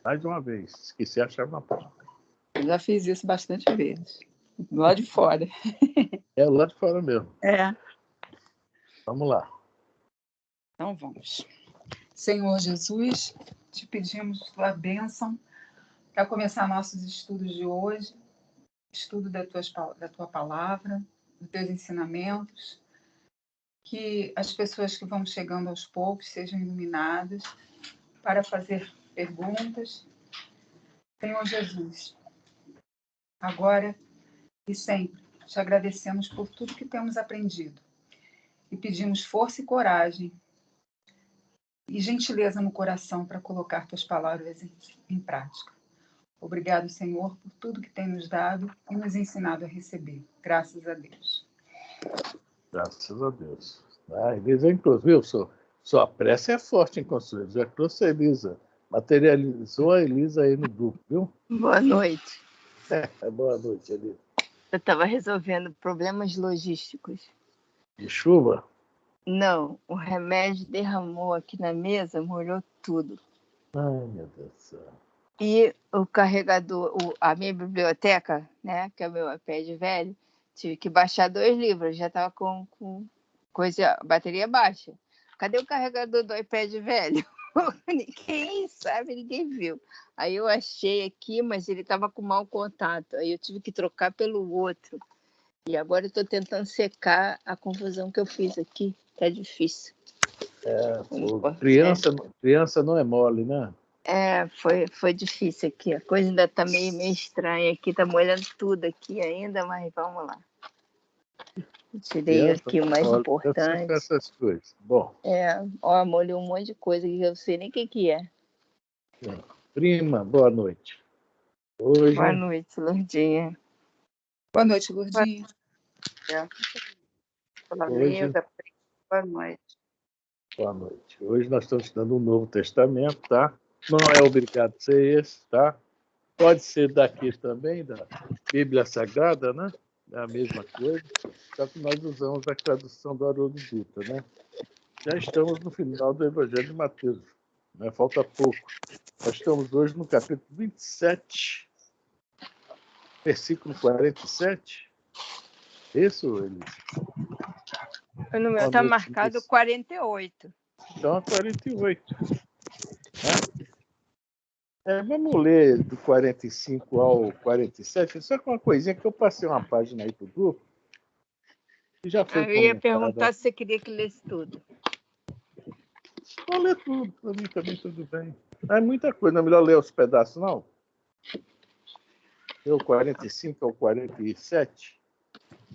Mais uma vez. Esqueci a chave na porta. Eu já fiz isso bastante vezes. Lá de fora. É lá de fora mesmo. É. Vamos lá. Então vamos. Senhor Jesus, te pedimos tua bênção para começar nossos estudos de hoje, estudo da tua palavra, dos teus ensinamentos, que as pessoas que vão chegando aos poucos sejam iluminadas para fazer perguntas. Senhor Jesus, agora e sempre te agradecemos por tudo que temos aprendido e pedimos força e coragem e gentileza no coração para colocar tuas palavras em prática. Obrigado, Senhor, por tudo que tem nos dado e nos ensinado a receber. Graças a Deus. Graças a Deus. A Elisa, inclusive, sua prece é forte em construir. Já trouxe a Elisa. Materializou a Elisa aí no grupo, viu? Boa noite. Boa noite, Elisa. Eu estava resolvendo problemas logísticos. De chuva? Não, o remédio derramou aqui na mesa, molhou tudo. Ai, meu Deus do céu. E o carregador, a minha biblioteca, né, que é o meu iPad velho, tive que baixar 2 livros, já estava com bateria baixa. Cadê o carregador do iPad velho? Ninguém sabe, ninguém viu. Aí eu achei aqui, mas ele estava com mau contato. Aí eu tive que trocar pelo outro. E agora eu estou tentando secar a confusão que eu fiz aqui. Tá difícil. Criança não é mole, né? Foi difícil aqui. A coisa ainda está meio estranha aqui. Está molhando tudo aqui ainda, mas vamos lá. Tirei aqui o mais importante. Essas coisas. Bom. Molhou um monte de coisa que eu não sei nem o que é. Prima, boa noite. Boa noite, Lourdinha. Boa noite, Lourdinha. Boa noite. Boa noite. Hoje nós estamos estudando um Novo Testamento, tá? Não é obrigado a ser esse, tá? Pode ser daqui também, da Bíblia Sagrada, né? É a mesma coisa, só que nós usamos a tradução do Haroldo Dutra, né? Já estamos no final do Evangelho de Mateus, né? Falta pouco. Nós estamos hoje no capítulo 27, versículo 47. Isso, Elisa? No meu está marcado 48. Então, é 48. Vamos ler do 45 ao 47. Só que uma coisinha que eu passei uma página aí para o grupo. Que já foi eu ia perguntar se você queria que lesse tudo. Vou ler tudo. Para mim também tudo bem. Não é muita coisa. Não é melhor ler os pedaços, não? Ler o 45 ao 47.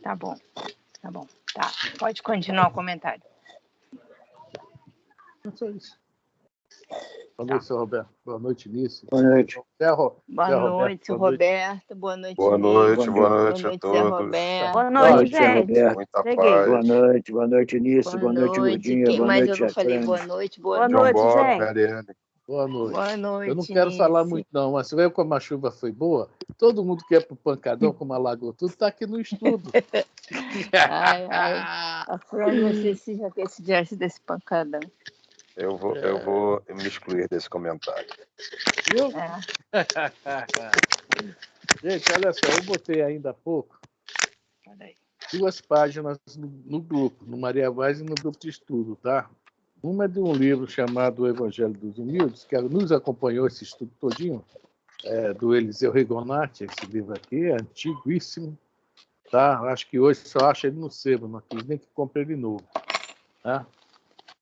Tá bom. Tá. Pode continuar o comentário. É só isso. Boa noite, seu Roberto. Boa noite, Nício. Boa noite. Boa noite, Roberto. Boa noite, Boa noite, boa noite a Zé todos. Roberto. Boa noite, Zé Roberto. Muita paz. Boa noite, Nício. Boa noite, Lourdinha. Boa Mas noite, eu não falei boa noite. Boa John noite, Bob, Zé. Mariane. Boa noite. Boa noite. Eu não quero falar muito, não, mas você vê como a chuva foi boa? Todo mundo que é pro pancadão, como alagou tudo, está aqui no estudo. Ai. A Fran, você se já esse diante desse pancadão. Eu vou me excluir desse comentário. Viu? Gente, olha só, eu botei ainda há pouco 2 páginas no grupo, no Maria Vaz e no grupo de estudo, tá? Uma é de um livro chamado O Evangelho dos Humildes, que nos acompanhou esse estudo todinho, do Eliseu Rigonati. Esse livro aqui é antiguíssimo, tá? Acho que hoje só acha ele no sebo, não quis nem que compre ele novo, tá?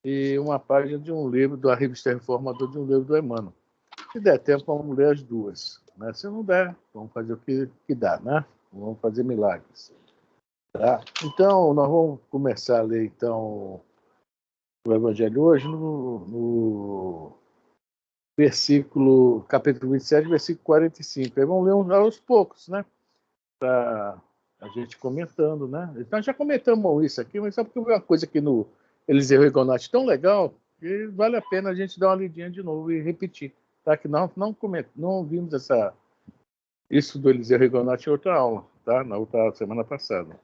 E uma página de um livro da Revista Reformador, de um livro do Emmanuel. Se der tempo, vamos ler as 2. Né? Se não der, vamos fazer o que dá, né? Vamos fazer milagres. Tá? Então, nós vamos começar a ler, então, o Evangelho hoje no versículo, capítulo 27, versículo 45. Aí vamos ler uns aos poucos, né? Para a gente comentando, né? Então, já comentamos isso aqui, mas só porque uma coisa aqui no Eliseu Rigonati tão legal que vale a pena a gente dar uma lidinha de novo e repetir. Tá? Que não vimos isso do Eliseu Rigonati em outra aula, tá? Na outra semana passada.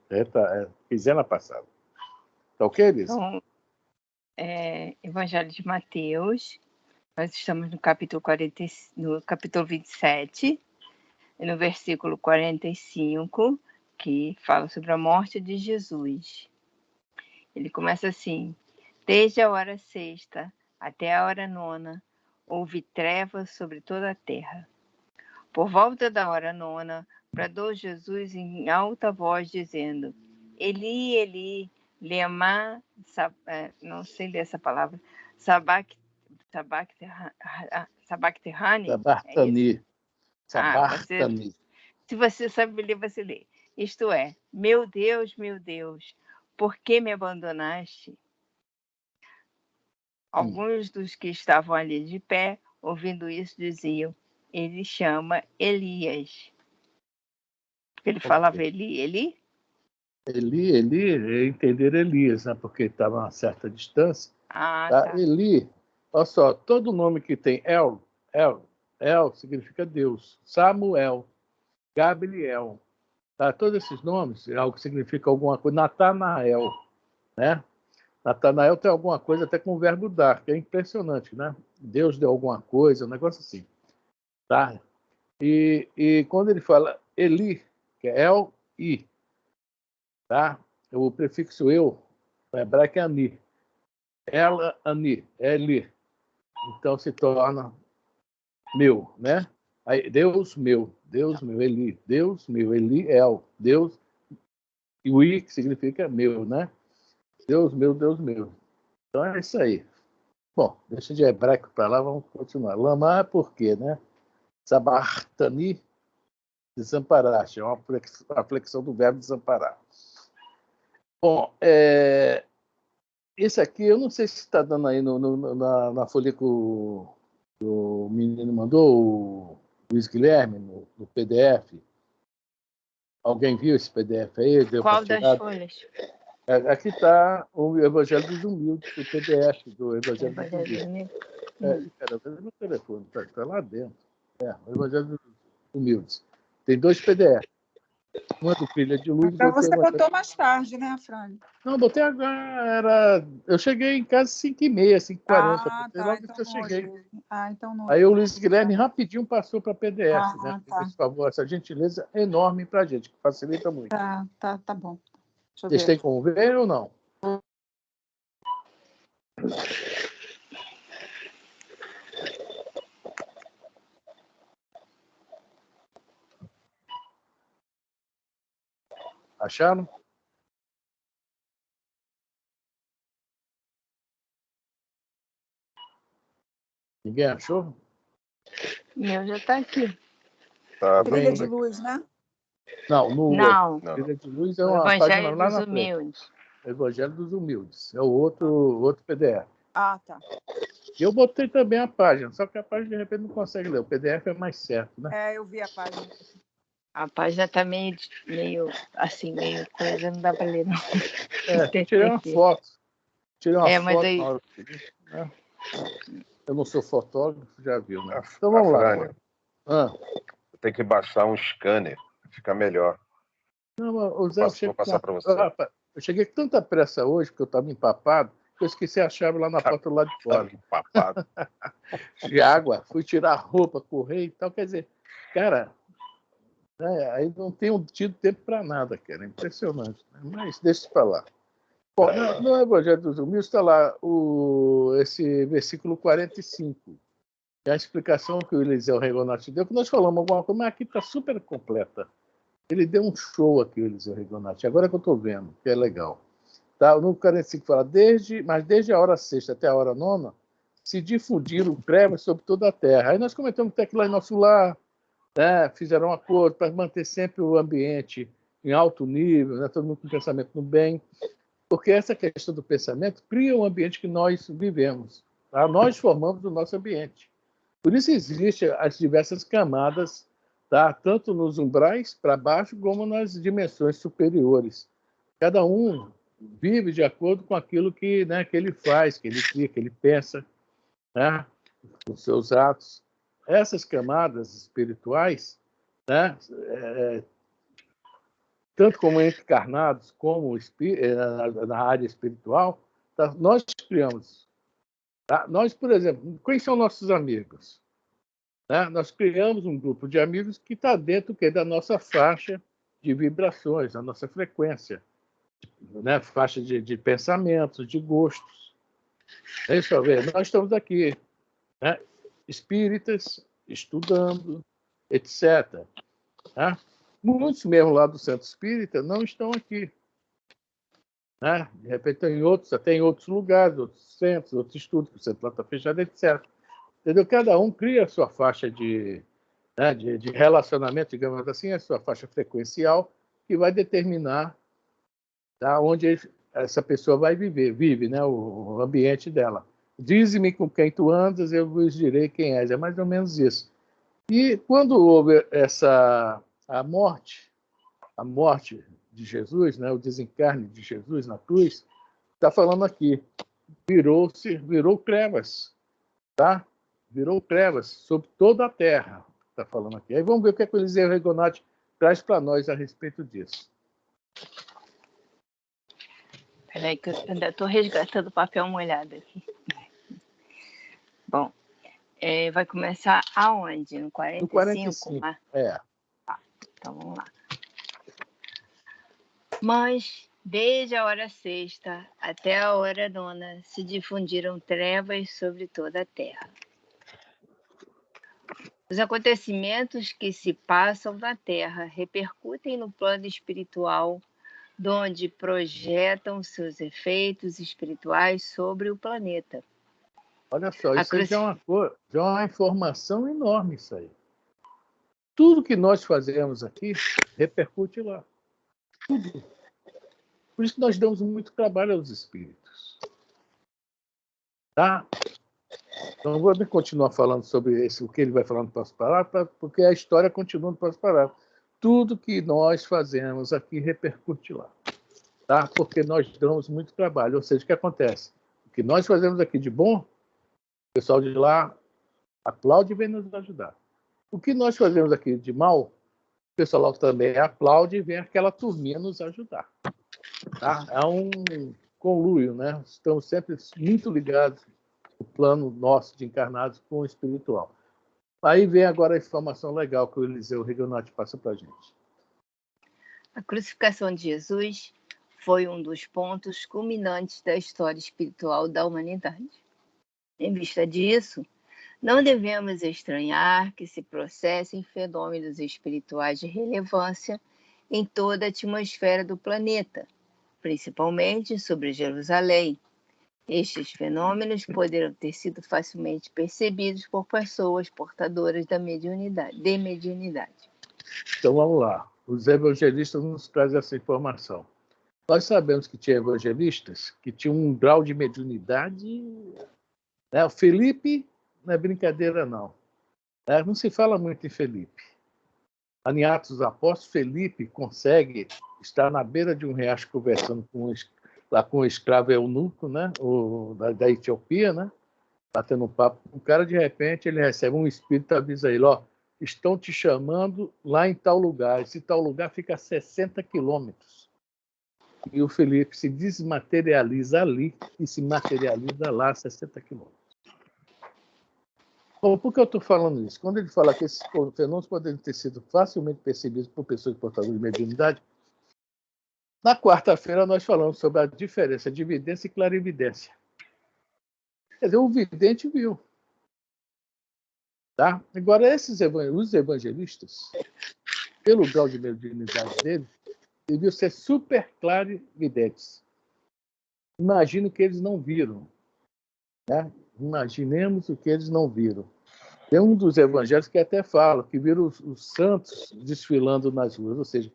Quinzena passada. Tá ok, Elisa? Então, Evangelho de Mateus, Nós estamos no capítulo 27, no versículo 45, que fala sobre a morte de Jesus. Ele começa assim: desde a hora sexta até a hora nona, houve trevas sobre toda a terra. Por volta da hora nona, bradou Jesus em alta voz, dizendo: Eli, Eli, lema, não sei ler essa palavra, sabachthani. Sabartani. Você, Sabartani. se você sabe ler, você lê. Isto é, meu Deus, por que me abandonaste? Alguns dos que estavam ali de pé, ouvindo isso, diziam: ele chama Elias. Porque ele falava Eli, Eli? Eli, entender Elias, né? Porque estava a uma certa distância. Tá. Eli, olha só, todo nome que tem El significa Deus. Samuel, Gabriel, tá? Todos esses nomes, algo que significa alguma coisa. Natanael, né? Natanael tem alguma coisa até com o verbo dar, que é impressionante, né? Deus deu alguma coisa, um negócio assim, tá? E quando ele fala Eli, que é El-I, tá? O prefixo eu, no hebraico é ani. Ela, ani, Eli. Então se torna meu, né? Aí, Deus meu, Eli, Deus meu, Eli, El, Deus, e o I, que significa meu, né? Deus meu, Deus meu. Então é isso aí. Bom, deixa de hebraico para lá, vamos continuar. Lamar é por quê, né? Sabartani, desamparaste, é uma flexão do verbo desamparar. Bom, esse aqui, eu não sei se está dando aí na folha que o menino mandou, o Luiz Guilherme, no PDF. Alguém viu esse PDF aí? Qual das folhas? Aqui está o Evangelho dos Humildes, o PDF do Evangelho dos Humildes. Espera, meu telefone está lá dentro. O Evangelho dos Humildes. Tem 2 PDF. Uma do Filha de Luz. Então você botou mais tarde, né, Fran? Não, botei agora. Eu cheguei em casa às 5h30, 5h40. Logo então que eu cheguei. Então não. Aí o Luiz Guilherme rapidinho passou para PDF, né? Tá. Por favor, essa gentileza enorme para a gente, que facilita muito. Tá bom. Vocês têm como ver ou não? Acharam? Ninguém achou? Meu já está aqui. Tá, Trilha de Luz, né? Não. Trilha de Luz é O uma página Evangelho lá dos na frente. Humildes. Evangelho dos Humildes. É o outro PDF. Tá. Eu botei também a página, só que a página de repente não consegue ler. O PDF é mais certo, né? Eu vi a página. A página está meio coisa, não dá para ler, não. Tirei uma foto. Mas aí... né? Eu não sou fotógrafo, já viu, né? Então vamos lá. Tem que baixar um scanner, fica melhor. Não, o Zé, vou passar para você. Eu cheguei com tanta pressa hoje, porque eu estava empapado, que eu esqueci a chave lá na porta do lado de fora. Empapado. De água, fui tirar a roupa, correr e tal. Quer dizer, cara, aí não tenho tido tempo para nada, cara. É impressionante. Né? Mas deixa isso para lá. Bom, no Evangelho dos Humildes está lá esse versículo 45. É a explicação que o Eliseu Regonati deu, que nós falamos alguma coisa, mas aqui está super completa. Ele deu um show aqui, o Eliseu Regonati. Agora que eu estou vendo, que é legal. Tá? No 45 fala, desde a hora sexta até a hora nona, se difundiram trevas sobre toda a terra. Aí nós comentamos que aquilo lá em nosso lar, né, fizeram um acordo para manter sempre o ambiente em alto nível, né, todo mundo com pensamento no bem, porque essa questão do pensamento cria o ambiente que nós vivemos. Tá? Nós formamos o nosso ambiente. Por isso existem as diversas camadas, tá? Tanto nos umbrais para baixo, como nas dimensões superiores. Cada um vive de acordo com aquilo que ele faz, que ele cria, que ele pensa, né? Os seus atos. Essas camadas espirituais, né? Tanto como encarnados, como na área espiritual, tá? Nós criamos Tá? Nós, por exemplo, quem são nossos amigos? Né? Nós criamos um grupo de amigos que está dentro da nossa faixa de vibrações, da nossa frequência, né? Faixa de pensamentos, de gostos. Deixa eu ver, nós estamos aqui, né? Espíritas, estudando, etc. Né? Muitos mesmo lá do Centro Espírita não estão aqui. Né? De repente tem outros, até em outros lugares, outros centros, outros estudos, que o centro lá está fechado, etc. Entendeu? Cada um cria a sua faixa né, de relacionamento, digamos assim, a sua faixa frequencial, que vai determinar, tá, onde essa pessoa vai vive, né, o ambiente dela. Dize-me com quem tu andas, eu vos direi quem és. É mais ou menos isso. E quando houve a morte de Jesus, né, o desencarne de Jesus na cruz, está falando aqui, virou trevas, tá? Virou trevas sobre toda a terra, está falando aqui. Aí vamos ver o que o Eliseu Regonati traz para nós a respeito disso. Peraí, que eu ainda estou resgatando o papel molhado aqui. Bom, vai começar aonde? No 45? No 45, Tá, então vamos lá. Mas, desde a hora sexta até a hora nona, se difundiram trevas sobre toda a terra. Os acontecimentos que se passam na Terra repercutem no plano espiritual, donde projetam seus efeitos espirituais sobre o planeta. Olha só, isso aí já é uma informação enorme, isso aí. Tudo que nós fazemos aqui repercute lá. Tudo. Por isso que nós damos muito trabalho aos espíritos. Tá? Então, vou continuar falando sobre o que ele vai falar no próximo parágrafo, porque a história continua no próximo parágrafo. Tudo que nós fazemos aqui repercute lá. Tá? Porque nós damos muito trabalho. Ou seja, o que acontece? O que nós fazemos aqui de bom, o pessoal de lá aplaude e vem nos ajudar. O que nós fazemos aqui de mal, o pessoal lá também aplaude e vem aquela turminha nos ajudar. Tá? É um conluio, né? Estamos sempre muito ligados o plano nosso de encarnados com o espiritual. Aí vem agora a informação legal que o Eliseu Regonati passa para a gente. A crucificação de Jesus foi um dos pontos culminantes da história espiritual da humanidade. Em vista disso, não devemos estranhar que se processem fenômenos espirituais de relevância em toda a atmosfera do planeta, principalmente sobre Jerusalém. Estes fenômenos poderão ter sido facilmente percebidos por pessoas portadoras de mediunidade. Então vamos lá. Os evangelistas nos trazem essa informação. Nós sabemos que tinha evangelistas que tinham um grau de mediunidade. Né? O Felipe não é brincadeira, não. Não se fala muito em Felipe. Em Atos dos Apóstolos, Felipe consegue estar na beira de um riacho conversando com o escravo eunuco, né? Da Etiópia, né? Batendo um papo com o cara, de repente ele recebe um espírito, avisa ele, estão te chamando lá em tal lugar. Esse tal lugar fica a 60 quilômetros. E o Felipe se desmaterializa ali e se materializa lá a 60 quilômetros. Bom, por que eu estou falando isso? Quando ele fala que esses fenômenos podem ter sido facilmente percebidos por pessoas portadoras de mediunidade, na quarta-feira nós falamos sobre a diferença de evidência e clarividência. Quer dizer, o vidente viu. Tá? Agora, os evangelistas, pelo grau de mediunidade deles, deviam ser super clarividentes. Imagino que eles não viram. Né? Imaginemos o que eles não viram. Tem um dos evangelhos que até fala que viram os santos desfilando nas ruas, ou seja,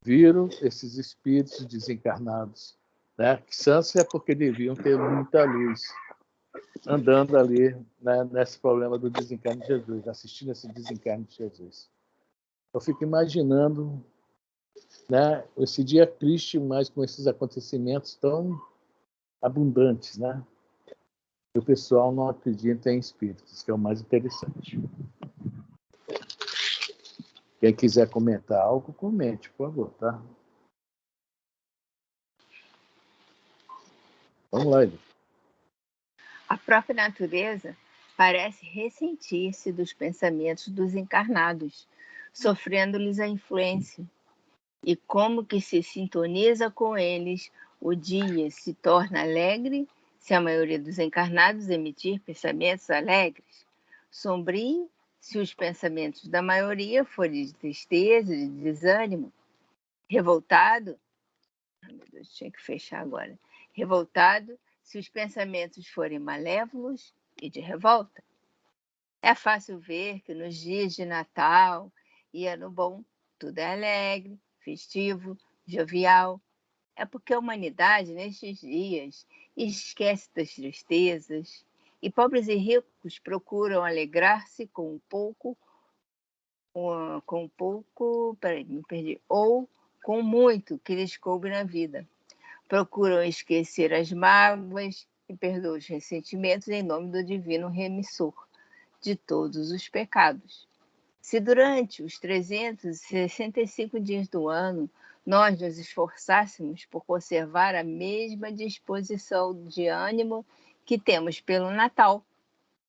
viram esses espíritos desencarnados. Né? Que santos é porque deviam ter muita luz, andando ali, né, nesse problema do desencarne de Jesus, assistindo esse desencarne de Jesus. Eu fico imaginando, né, esse dia triste, mas com esses acontecimentos tão abundantes, né? E o pessoal não acredita em espíritos, que é o mais interessante. Quem quiser comentar algo, comente, por favor, tá? Vamos lá, Eli. A própria natureza parece ressentir-se dos pensamentos dos encarnados, sofrendo-lhes a influência. E como que se sintoniza com eles, o dia se torna alegre se a maioria dos encarnados emitir pensamentos alegres, sombrio se os pensamentos da maioria forem de tristeza, de desânimo, revoltado, meu Deus, tinha que fechar agora, revoltado se os pensamentos forem malévolos e de revolta. É fácil ver que nos dias de Natal e Ano Bom, tudo é alegre, festivo, jovial. É porque a humanidade, nestes dias, esquece das tristezas, e pobres e ricos procuram alegrar-se com pouco, peraí, me perdi, ou com muito que lhes coube na vida. Procuram esquecer as mágoas e perdoar os ressentimentos em nome do divino remissor de todos os pecados. Se durante os 365 dias do ano nós nos esforçássemos por conservar a mesma disposição de ânimo que temos pelo Natal,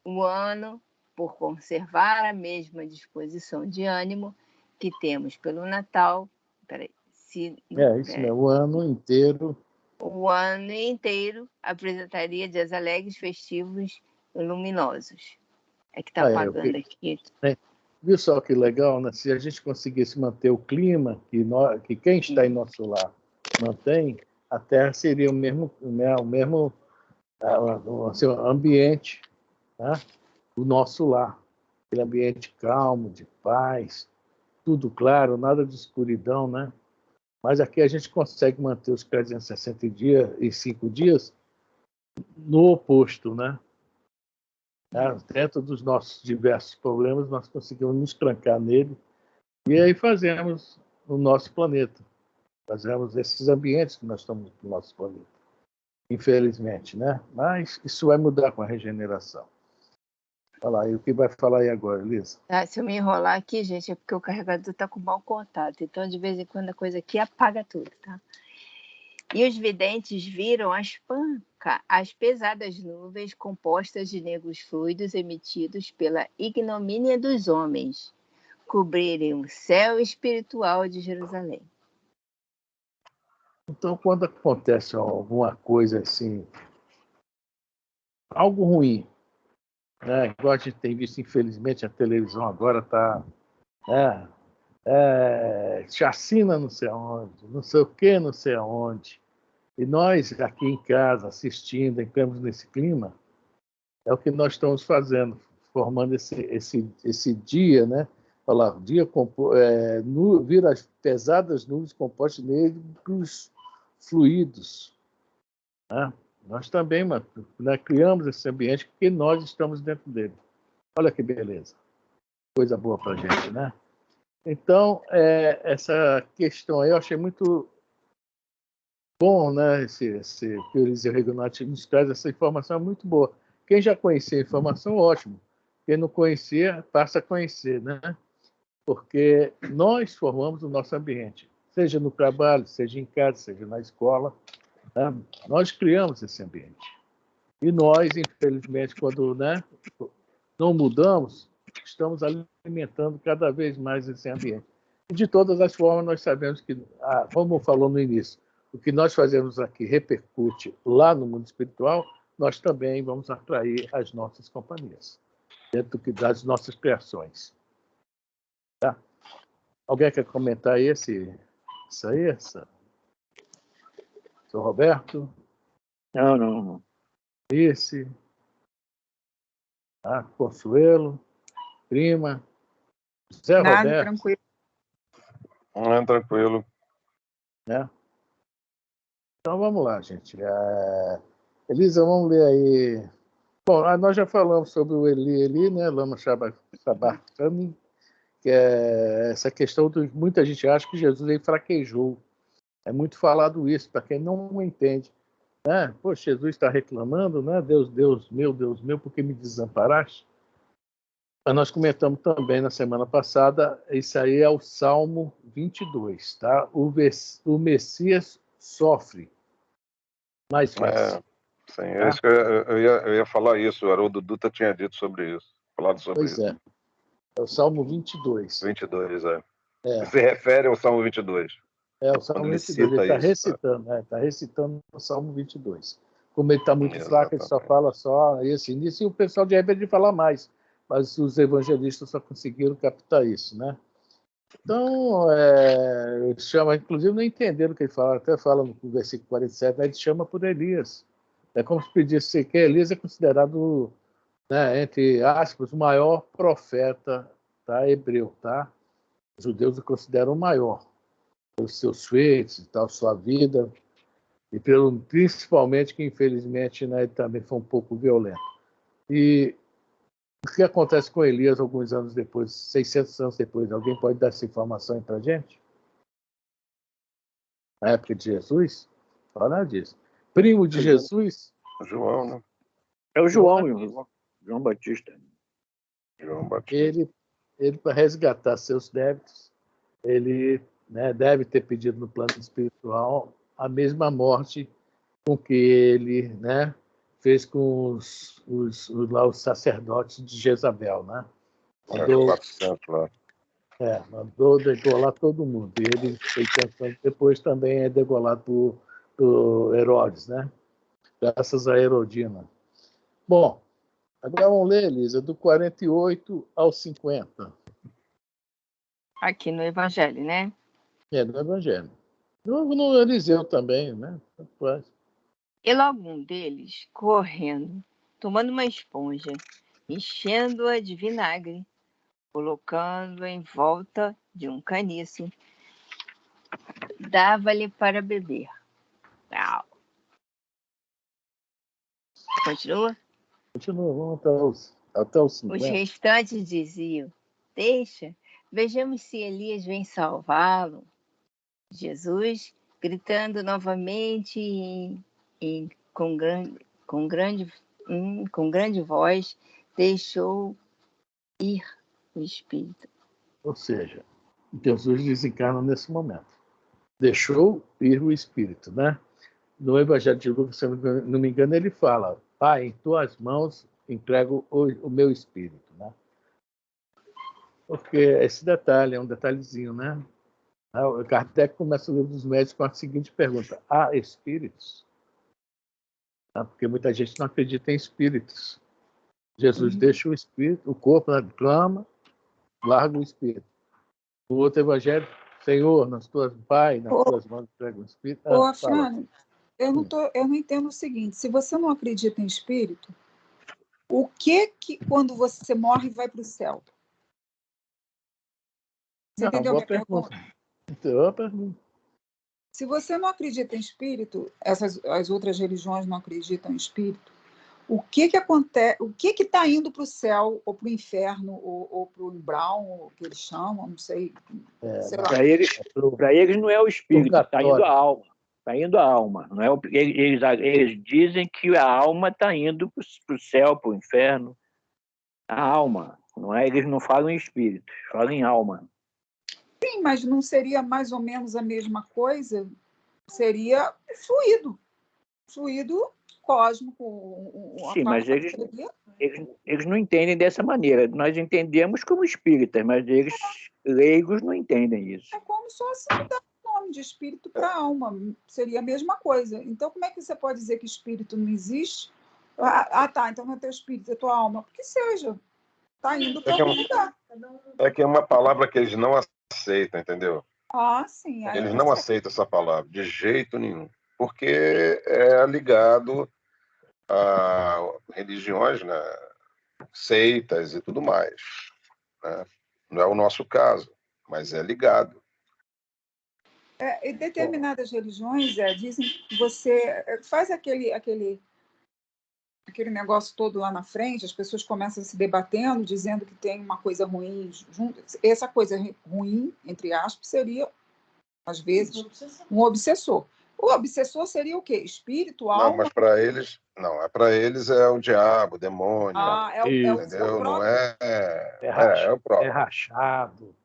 o ano, por conservar a mesma disposição de ânimo que temos pelo Natal, O ano inteiro. O ano inteiro apresentaria dias alegres, festivos e luminosos. É que está apagando aqui. Viu só que legal, né? Se a gente conseguisse manter o clima que quem está em nosso lar mantém, a Terra seria o mesmo assim, ambiente, né? O nosso lar. Aquele ambiente calmo, de paz, tudo claro, nada de escuridão, né? Mas aqui a gente consegue manter os 365 dias no oposto, né? Dentro dos nossos diversos problemas, nós conseguimos nos trancar nele e aí fazemos o nosso planeta. Fazemos esses ambientes que nós estamos no nosso planeta. Infelizmente, né? Mas isso vai mudar com a regeneração. Olha lá, e o que vai falar aí agora, Elisa? Se eu me enrolar aqui, gente, é porque o carregador está com mau contato. Então, de vez em quando, a coisa aqui apaga tudo, tá? E os videntes viram as pesadas nuvens compostas de negros fluidos emitidos pela ignomínia dos homens cobrirem o céu espiritual de Jerusalém. Então, quando acontece alguma coisa assim, algo ruim, né? Igual a gente tem visto, infelizmente, a televisão agora está chacina não sei aonde, não sei o que, não sei aonde. E nós, aqui em casa, assistindo, entramos nesse clima, é o que nós estamos fazendo, formando esse dia, né? Olha lá, o dia vira as pesadas nuvens compostas de negros fluidos. Né? Nós também, né, criamos esse ambiente porque nós estamos dentro dele. Olha que beleza. Coisa boa para a gente, né? Então, essa questão aí eu achei muito bom, né? Esse que o Eliseu Regonati nos traz, essa informação é muito boa. Quem já conhecia a informação, ótimo. Quem não conhecia, passa a conhecer, né? Porque nós formamos o nosso ambiente, seja no trabalho, seja em casa, seja na escola, né? Nós criamos esse ambiente. E nós, infelizmente, quando, né, não mudamos, estamos alimentando cada vez mais esse ambiente. E de todas as formas, nós sabemos que, como falou no início, o que nós fazemos aqui repercute lá no mundo espiritual, nós também vamos atrair as nossas companhias, dentro das nossas criações. Tá? Alguém quer comentar isso aí? Sou Roberto? Não. Alice? Consuelo? Prima? Zé Nada, Roberto? tranquilo. Tranquilo. Né? Então vamos lá, gente. Elisa, vamos ler aí. Bom, nós já falamos sobre o Eli, né? Lama Sabachthani, que é essa questão de muita gente acha que Jesus ele fraquejou. É muito falado isso, para quem não entende. Né? Poxa, Jesus está reclamando, né? Deus meu, por que me desamparaste? Mas nós comentamos também na semana passada, isso aí é o Salmo 22, tá? O Messias sofre, mas vence. Sim, é isso que eu ia falar isso. O Haroldo Dutra tinha dito sobre isso. Falado sobre Pois isso. é. É o Salmo 22. 22, é. É. Se refere ao Salmo 22. É o Salmo Quando ele 22. Ele cita está isso, recitando, está recitando o Salmo 22. Como ele está muito fraco, ele só Exatamente. fala só esse início, e o pessoal de repente fala mais. Mas os evangelistas só conseguiram captar isso, né? Então, chama, inclusive não entenderam o que ele fala, até fala no versículo 47, né, ele chama por Elias. É como se pedisse que Elias é considerado, né, entre aspas, o maior profeta, tá, hebreu, tá? Os judeus o consideram o maior, pelos seus feitos e tal, sua vida, e principalmente que, infelizmente, né, ele também foi um pouco violento. E o que acontece com Elias alguns anos depois, 600 anos depois? Alguém pode dar essa informação para a gente? Na época de Jesus? Fala disso. Primo de Jesus? João, né? É o João Batista. João Batista. Ele para resgatar seus débitos, ele, né, deve ter pedido no plano espiritual a mesma morte com que ele, né, fez com os sacerdotes de Jezabel, né? Mandou 400 lá. Mandou degolar todo mundo. E ele, 600 anos depois, também é degolado por Herodes, né? Graças a Herodina. Bom, agora vamos ler, Elisa, do 48 ao 50. Aqui no Evangelho, né? No Evangelho. No Eliseu também, né? E logo um deles, correndo, tomando uma esponja, enchendo-a de vinagre, colocando-a em volta de um caniço, dava-lhe para beber. Au. Continua? Continua, vamos até os Os 50. restantes diziam: Deixa, vejamos se Elias vem salvá-lo. Jesus, gritando novamente com grande voz, deixou ir o espírito. Ou seja, Jesus desencarna nesse momento. Deixou ir o espírito, né? No Evangelho de Lucas, se eu não me engano, ele fala: Pai, em tuas mãos entrego o meu espírito, né? Porque esse detalhe é um detalhezinho, né? O Kardec começa o livro dos médios com a seguinte pergunta: há espíritos? Porque muita gente não acredita em espíritos. Jesus deixa o espírito, o corpo na cama, larga o espírito. O outro evangelho: Senhor, nas tuas mãos entrega o espírito. Afiano, eu não entendo o seguinte: se você não acredita em espírito, o que quando você morre vai para o céu? Você entendeu a minha pergunta? Boa pergunta. Se você não acredita em espírito, as outras religiões não acreditam em espírito, o que acontece? O que está indo para o céu, ou para o inferno, ou para o umbral, o que eles chamam, não sei. Sei lá. Para eles não é o espírito, está indo a alma. Está indo a alma. Não é eles dizem que a alma está indo para o céu, para o inferno. A alma. Não é, eles não falam em espírito, falam em alma. Sim, mas não seria mais ou menos a mesma coisa? Seria fluido cósmico. Sim, mas eles não entendem dessa maneira. Nós entendemos como espíritas, mas eles, leigos, não entendem isso. É como só se mudar o nome de espírito para alma. Seria a mesma coisa. Então, como é que você pode dizer que espírito não existe? Tá, então não é teu espírito, é tua alma. Que seja. Está indo para algum lugar. É que é uma palavra que eles não aceitam, entendeu? Sim. Eles não aceitam essa palavra, de jeito nenhum. Porque é ligado a religiões, né? Seitas e tudo mais. Né? Não é o nosso caso, mas é ligado. Em determinadas religiões dizem que você faz aquele negócio todo lá na frente, as pessoas começam se debatendo, dizendo que tem uma coisa ruim junto. Essa coisa ruim, entre aspas, seria, às vezes, um obsessor. O obsessor seria o quê? Espírito, alma? Não, mas para eles, não. Para eles é o diabo, o demônio. Entendeu? Não é o próprio. É rachado.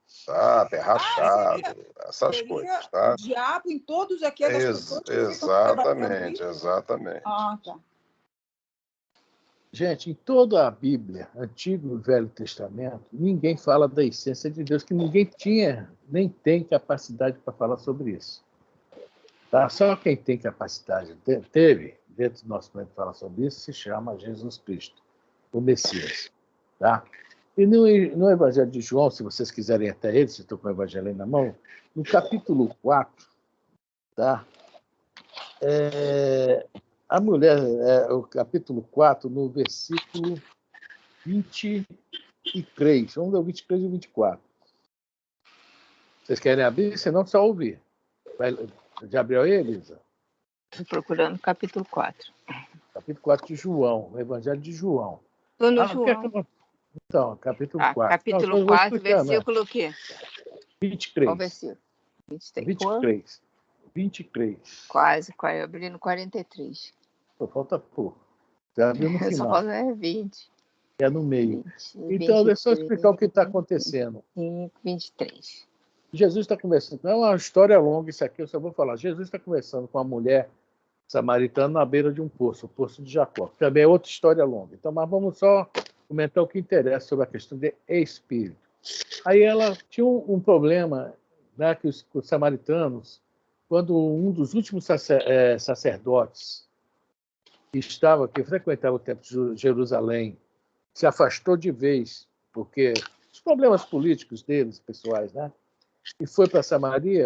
É rachado. Essas coisas, tá? O diabo em todos aquelas pessoas que Exatamente. tá. Gente, em toda a Bíblia, Antigo e Velho Testamento, ninguém fala da essência de Deus, que ninguém tinha, nem tem capacidade para falar sobre isso. Tá? Só quem tem capacidade, teve, dentro do nosso momento, de falar sobre isso, se chama Jesus Cristo, o Messias. Tá? E no Evangelho de João, se vocês quiserem até ele, se estou com o Evangelho aí na mão, no capítulo 4, tá? A mulher, o capítulo 4, no versículo 23. Vamos ver o 23 e o 24. Vocês querem abrir? Senão, só ouvir. Já abriu aí, Elisa? Estou procurando o capítulo 4. Capítulo 4 de João, o Evangelho de João. Estou no João. Então, capítulo 4. Capítulo Não, 4, versículo o quê? 23. Qual versículo? 23. 23. Quase, eu abri no 43. Só falta pouco. Já abriu no final. Só falta 20. É no meio. 20, Então, 23, deixa eu explicar o que está acontecendo. 23. Jesus está conversando. Não é uma história longa isso aqui, eu só vou falar. Jesus está conversando com uma mulher samaritana na beira de um poço, o poço de Jacó. Também é outra história longa. Então, mas vamos só comentar o que interessa sobre a questão de espírito. Aí ela tinha um problema, né, que os samaritanos, quando um dos últimos sacerdotes que frequentava o templo de Jerusalém, se afastou de vez, porque os problemas políticos deles, pessoais, né? E foi para Samaria,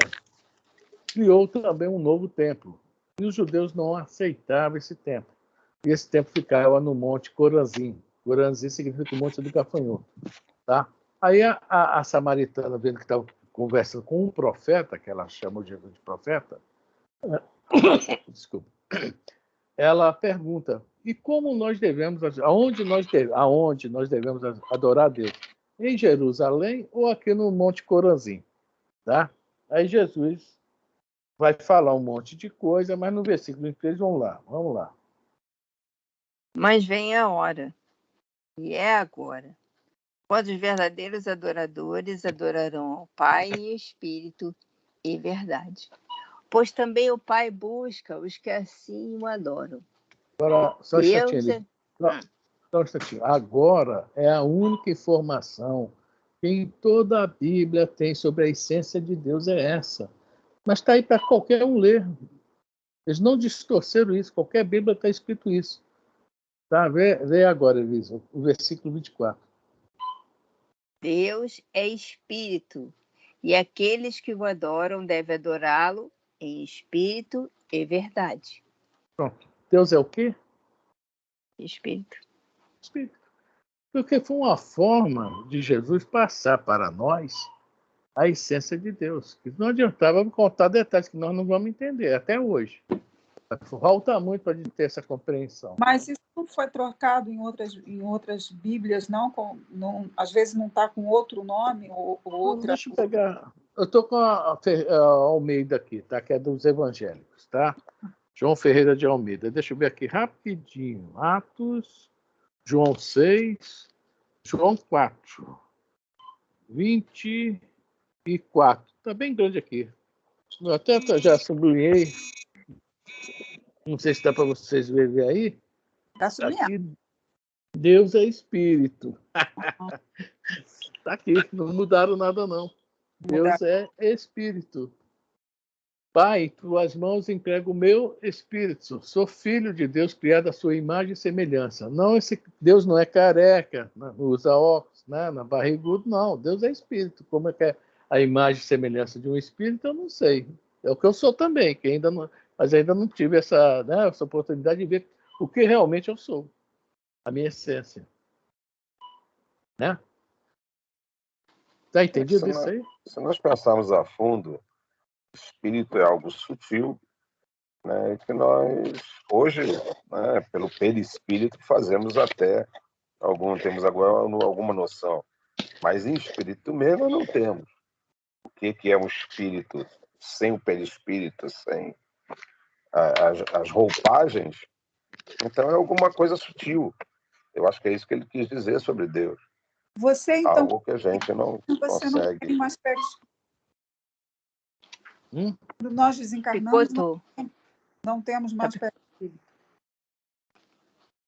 criou também um novo templo. E os judeus não aceitavam esse templo. E esse templo ficava no Monte Corazim. Corazim significa o Monte do Gafanhoto. Tá? Aí a samaritana, vendo que estava conversando com um profeta, que ela chamou de Jesus de profeta, desculpa, ela pergunta: e como nós devemos, aonde nós devemos adorar a Deus? Em Jerusalém ou aqui no Monte Corazim? Tá? Aí Jesus vai falar um monte de coisa, mas no versículo 23, vamos lá. Mas vem a hora, e é agora, quando os verdadeiros adoradores adorarão ao Pai em espírito e verdade. Pois também o Pai busca os que assim o adoram. Agora, só um Deus instantinho. Só um instantinho. Agora é a única informação que em toda a Bíblia tem sobre a essência de Deus, é essa. Mas está aí para qualquer um ler. Eles não distorceram isso. Qualquer Bíblia está escrito isso. Tá? Vê agora, Elisa, o versículo 24. Deus é espírito, e aqueles que o adoram devem adorá-lo em espírito e verdade. Pronto. Deus é o quê? Espírito. Espírito. Porque foi uma forma de Jesus passar para nós a essência de Deus. Não adiantava contar detalhes que nós não vamos entender até hoje. Falta muito para a gente ter essa compreensão. Mas isso não foi trocado em outras Bíblias, não? Às vezes não está com outro nome ou outra. Deixa eu pegar. Eu estou com a Almeida aqui, tá? Que é dos evangélicos, tá? João Ferreira de Almeida. Deixa eu ver aqui rapidinho. Atos, João 6, João 4, 24. Está bem grande aqui. Eu até já sublinhei. Não sei se dá para vocês verem aí. Está sublinhado. Aqui, Deus é espírito. Está aqui, não mudaram nada, não. Deus é espírito. Pai, em tuas mãos entrego o meu espírito. Sou filho de Deus, criado à sua imagem e semelhança. Não, Deus não é careca, não usa óculos, né, na barrigudo, não. Deus é espírito. Como é que é a imagem e semelhança de um espírito, eu não sei. É o que eu sou também, que mas ainda não tive essa oportunidade de ver o que realmente eu sou. A minha essência. Né? Tá entendido isso aí? Se nós pensarmos a fundo, espírito é algo sutil, né, que nós, hoje, né, pelo perispírito, fazemos até temos agora alguma noção. Mas em espírito mesmo não temos. O que é um espírito sem o perispírito, sem as roupagens? Então é alguma coisa sutil. Eu acho que é isso que ele quis dizer sobre Deus. Você, então, algo que a gente não você consegue. não tem mais perispírito. Quando nós desencarnamos, não temos mais perispírito.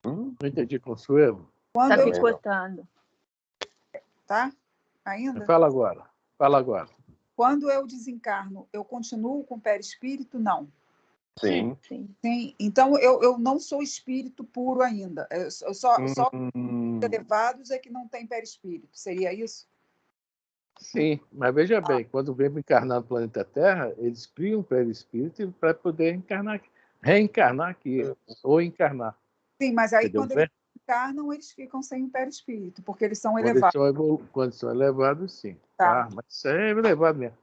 Não entendi, Consuelo. Quando Tá eu, picotando. tá? Ainda? Fala agora. Fala agora. Quando eu desencarno, eu continuo com o perispírito? Não. Sim. Sim. Sim. Então, eu não sou espírito puro ainda. Eu só elevados é que não tem perispírito. Seria isso? Sim, mas veja bem, quando vem encarnar no planeta Terra, eles criam um perispírito para poder reencarnar aqui, ou encarnar. Sim, mas aí Entendeu? quando eles encarnam, eles ficam sem o perispírito, porque eles são Quando elevados. quando são elevados, sim. Tá. Tá? Mas isso é elevado mesmo.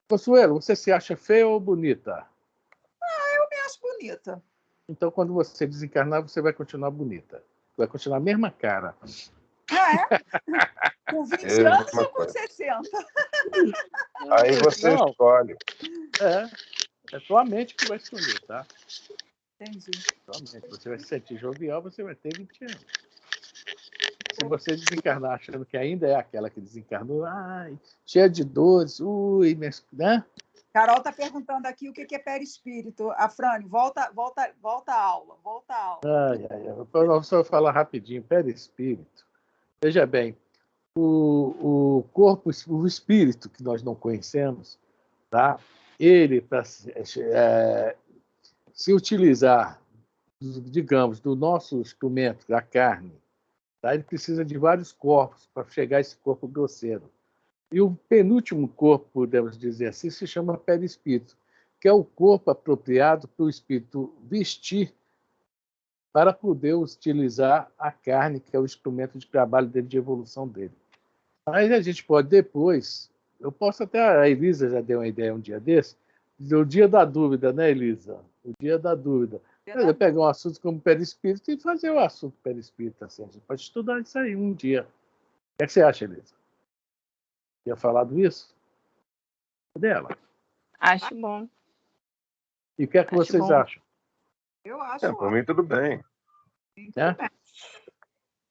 Consuelo, você se acha feia ou bonita? Eu me acho bonita. Então, quando você desencarnar, você vai continuar bonita. Vai continuar a mesma cara. Ah, é? Com 20 É a anos mesma ou com coisa. 60? Aí você Não, escolhe. é tua mente que vai escolher, tá? Entendi. Tua mente. Você vai se sentir jovial, você vai ter 20 anos. Se você desencarnar achando que ainda é aquela que desencarnou, ai, cheia de dores, né? Carol está perguntando aqui o que é perispírito. A Frane, volta à aula. Volta à aula. Eu só falar rapidinho, perispírito. Veja bem, o corpo, o espírito que nós não conhecemos, tá? Ele, para se utilizar, digamos, do nosso instrumento, da carne, tá? Ele precisa de vários corpos para chegar a esse corpo grosseiro. E o penúltimo corpo, podemos dizer assim, se chama perispírito, que é o corpo apropriado para o espírito vestir para poder utilizar a carne, que é o instrumento de trabalho dele, de evolução dele. Aí a gente pode depois, eu posso até, a Elisa já deu uma ideia um dia desse, do dia da dúvida, né, Elisa? O dia da dúvida. Eu pegar um assunto como perispírito e fazer o assunto perispírito. Assim. A gente pode estudar isso aí um dia. O que você acha, Elisa? Tinha falado isso? Cadê ela? Acho bom. E o que é que vocês bom. acham? Eu acho Por mim, tudo bem. Né? A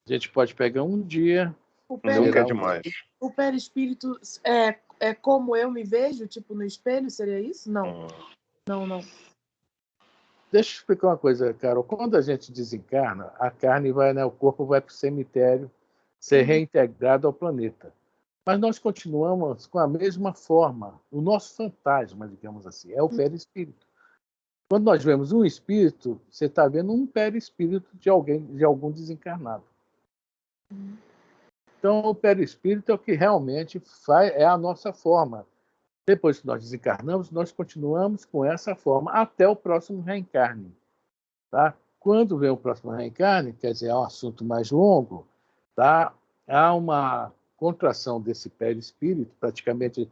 gente pode pegar um dia. Nunca é demais. O perispírito é como eu me vejo, tipo no espelho, seria isso? Não. Não. Deixa eu explicar uma coisa, Carol. Quando a gente desencarna, a carne vai, né, o corpo vai para o cemitério ser reintegrado ao planeta. Mas nós continuamos com a mesma forma. O nosso fantasma, digamos assim, é o perispírito. Quando nós vemos um espírito, você está vendo um perispírito de algum desencarnado. Então, o perispírito é o que realmente é a nossa forma. Depois que nós desencarnamos, nós continuamos com essa forma até o próximo reencarne. Tá? Quando vem o próximo reencarne, quer dizer, é um assunto mais longo, tá? Há uma contração desse perispírito, praticamente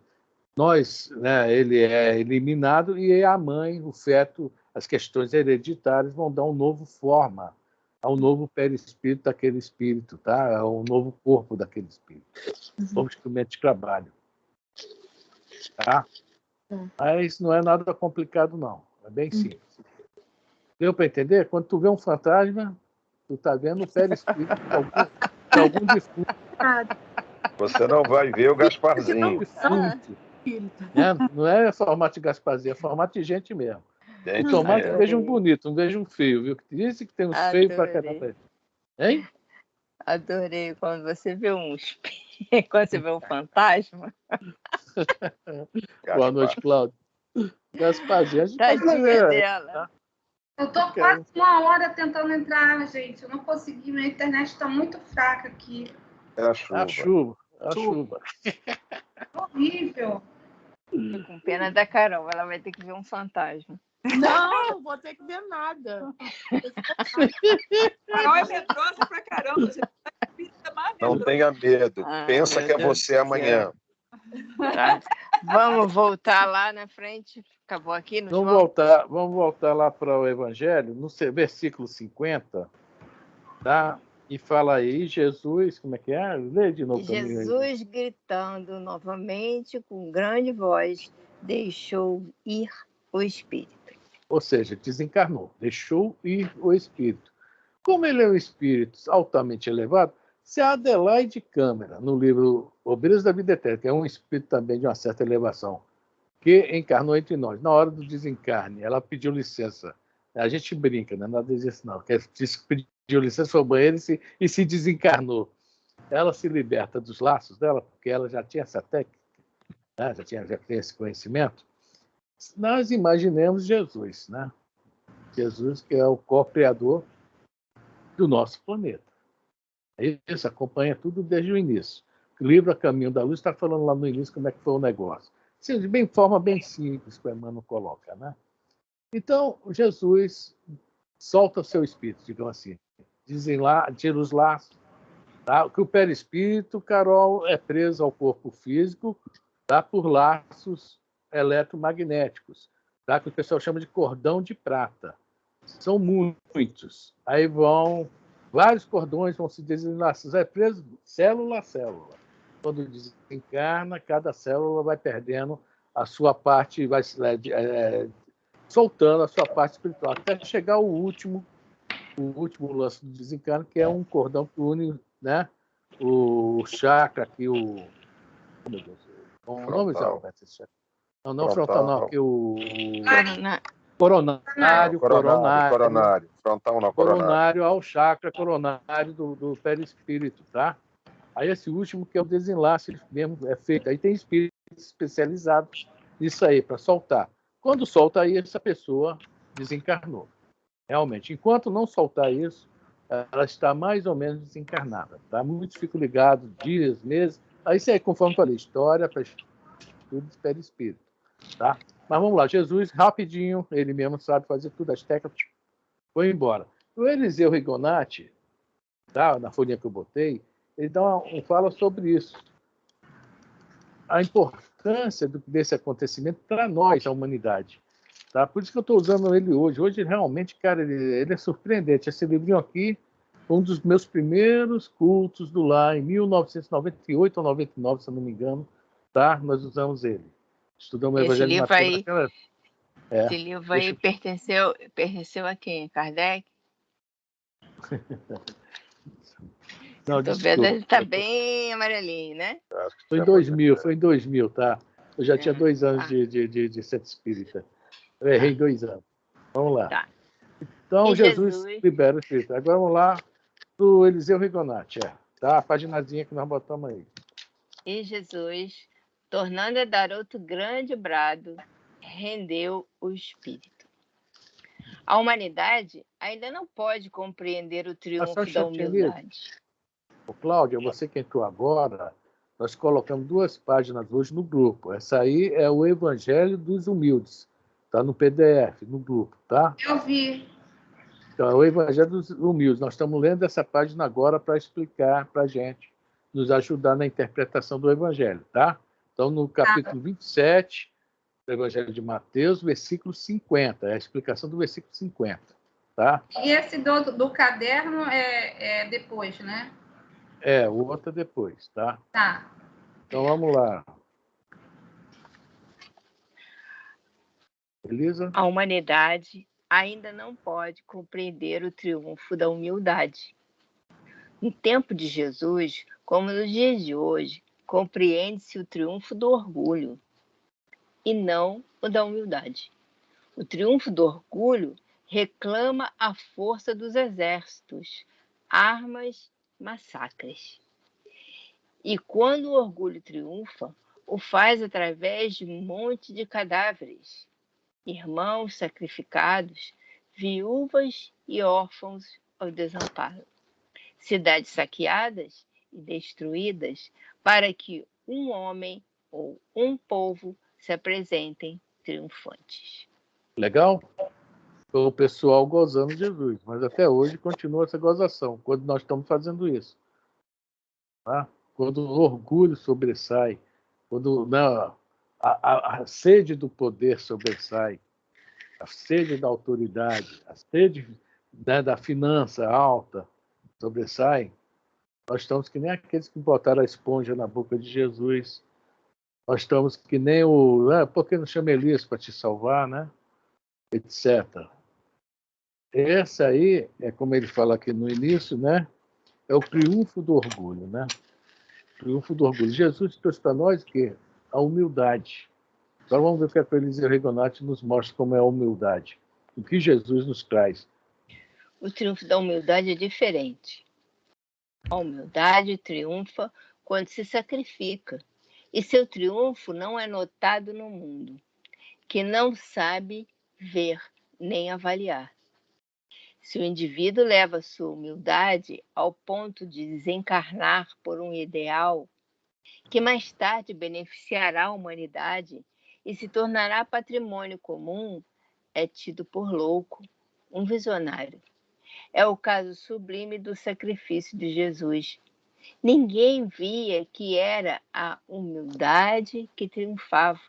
ele é eliminado e a mãe, o feto, as questões hereditárias vão dar uma nova forma ao novo perispírito daquele espírito, tá? Ao novo corpo daquele espírito, como instrumento de trabalho. Tá? Mas não é nada complicado, não. É bem simples. Deu para entender? Quando tu vê um fantasma, tu está vendo o perispírito de algum defunto. Você não vai ver o Gasparzinho. Não é formato de Gasparzinho, é formato de gente mesmo. Gente, Tomara que veja um bonito, não veja um feio, viu? Dizem que tem uns feios para caramba. Hein? Adorei quando você vê quando você vê um fantasma. Boa noite, Cláudio. Gasparzinho, a gente Tadinha dela. Tá? Eu tô quase 1 hora tentando entrar, gente. Eu não consegui, minha internet está muito fraca aqui. É a chuva. A chuva. Horrível. Tô com pena da Carol, ela vai ter que ver um fantasma. Não vou ter que ver nada. Carol é medrosa pra caramba. Não tenha medo. Pensa que é você amanhã. Tá. Vamos voltar lá na frente. Acabou aqui no Vamos voltar lá para o Evangelho, no versículo 50, tá? E fala aí, Jesus, como é que é? Lê de novo. Jesus, gritando novamente com grande voz, deixou ir o espírito. Ou seja, desencarnou, deixou ir o espírito. Como ele é um espírito altamente elevado, se a Adelaide Câmara, no livro Obreiros da Vida Eterna, que é um espírito também de uma certa elevação, que encarnou entre nós, na hora do desencarne, ela pediu licença A gente brinca, né? Nada disso, não. Disse que pediu licença para o banheiro e se desencarnou. Ela se liberta dos laços dela, porque ela já tinha essa técnica, né? já tinha esse conhecimento. Nós imaginemos Jesus, né? Jesus, que é o co-criador do nosso planeta. Isso acompanha tudo desde o início. O livro A Caminho da Luz está falando lá no início como é que foi o negócio. Assim, de forma bem simples, que o Emmanuel coloca, né? Então, Jesus solta o seu espírito, digamos assim. Dizem lá, tira os laços, tá? Que o perispírito, Carol, é preso ao corpo físico, tá? Por laços eletromagnéticos, tá? Que o pessoal chama de cordão de prata. São muitos. Aí vários cordões vão se desenlaçando, é preso célula a célula. Quando desencarna, cada célula vai perdendo a sua parte, vai soltando a sua parte espiritual, até chegar o último lance do desencarno, que é um cordão que une, né, o chakra aqui, o meu Deus, o nome não frontal, não, que o coronário, frontal não, coronário ao chakra coronário do perispírito, tá? Aí esse último que é o desenlace mesmo é feito. Aí tem espíritos especializados nisso aí, para soltar. Quando solta aí, essa pessoa desencarnou. Realmente. Enquanto não soltar isso, ela está mais ou menos desencarnada. Tá? Muitos ficam ligados dias, meses. Aí isso é, conforme eu falei, história para estudo de perispírito. Tá? Mas vamos lá. Jesus, rapidinho, ele mesmo sabe fazer tudo, as técnicas, foi embora. O Eliseu Rigonati, tá? Na folhinha que eu botei, ele fala sobre isso. A importância desse acontecimento para nós, a humanidade. Tá? Por isso que eu estou usando ele hoje. Hoje, realmente, cara, ele é surpreendente. Esse livrinho aqui foi um dos meus primeiros cultos do lar, em 1998 ou 99, se eu não me engano. Tá? Nós usamos ele. Estudamos o Evangelho de Mateus. Esse livro aí pertenceu a quem? Kardec? Não, Estou vendo, ele está bem amarelinho, né? Foi em 2000, tá? Eu já tinha 2 anos de centro espírita. Eu errei 2 anos. Vamos lá. Tá. Então, Jesus libera o espírito. Agora vamos lá do Eliseu Rigonati. Tá? A paginazinha que nós botamos aí. E Jesus, tornando a dar outro grande brado, rendeu o espírito. A humanidade ainda não pode compreender o triunfo da humildade. Ô, Cláudia, você que entrou agora, nós colocamos 2 páginas hoje no grupo. Essa aí é o Evangelho dos Humildes. Está no PDF, no grupo, tá? Eu vi. Então, é o Evangelho dos Humildes. Nós estamos lendo essa página agora para explicar para a gente, nos ajudar na interpretação do Evangelho, tá? Então, no capítulo 27 do Evangelho de Mateus, versículo 50. É a explicação do versículo 50, tá? E esse do caderno é depois, né? O outro é depois, tá? Tá. Então, vamos lá. Elisa? A humanidade ainda não pode compreender o triunfo da humildade. No tempo de Jesus, como nos dias de hoje, compreende-se o triunfo do orgulho e não o da humildade. O triunfo do orgulho reclama a força dos exércitos, armas, massacres. E quando o orgulho triunfa, o faz através de um monte de cadáveres, irmãos sacrificados, viúvas e órfãos ao desamparo, cidades saqueadas e destruídas, para que um homem ou um povo se apresentem triunfantes. Legal? Foi o pessoal gozando de Jesus, mas até hoje continua essa gozação, quando nós estamos fazendo isso. Tá? Quando o orgulho sobressai, quando a sede do poder sobressai, a sede da autoridade, a sede, né, da finança alta sobressai, nós estamos que nem aqueles que botaram a esponja na boca de Jesus. Nós estamos que nem por que não chama Elias para te salvar, né? Etc. Essa aí, como ele fala aqui no início, né? É o triunfo do orgulho, né? O triunfo do orgulho. Jesus trouxe para nós que a humildade. Agora vamos ver o que a Eliseu Rigonati nos mostra como é a humildade. o que Jesus nos traz. O triunfo da humildade é diferente. A humildade triunfa quando se sacrifica, e seu triunfo não é notado no mundo, que não sabe ver nem avaliar. Se o indivíduo leva sua humildade ao ponto de desencarnar por um ideal que mais tarde beneficiará a humanidade e se tornará patrimônio comum, é tido por louco, um visionário. É o caso sublime do sacrifício de Jesus. Ninguém via que era a humildade que triunfava,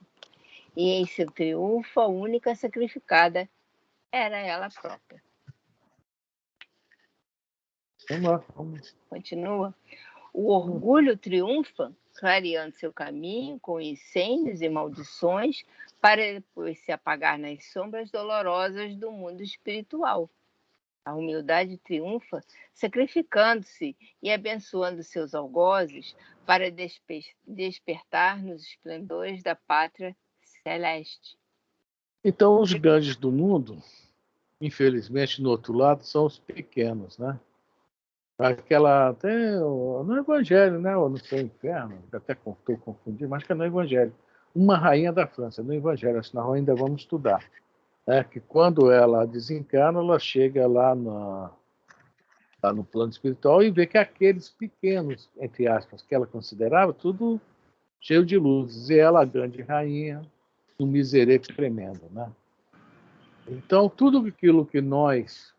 e em seu triunfo a única sacrificada era ela própria. Vamos lá, vamos. Continua. O orgulho triunfa, clareando seu caminho com incêndios e maldições, para depois se apagar nas sombras dolorosas do mundo espiritual. A humildade triunfa, sacrificando-se e abençoando seus algozes para despertar nos esplendores da pátria celeste. Então, os grandes do mundo, infelizmente, no outro lado, são os pequenos, né? Aquela, até no Evangelho, né? Ou no Seu Inferno, até estou confundindo, mas que é no Evangelho. Uma rainha da França, no Evangelho, senão nós ainda vamos estudar. Que quando ela desencarna, ela chega lá no plano espiritual e vê que aqueles pequenos, entre aspas, que ela considerava, tudo cheio de luzes. E ela, a grande rainha, um miserê tremendo, né? Então, tudo aquilo que nós,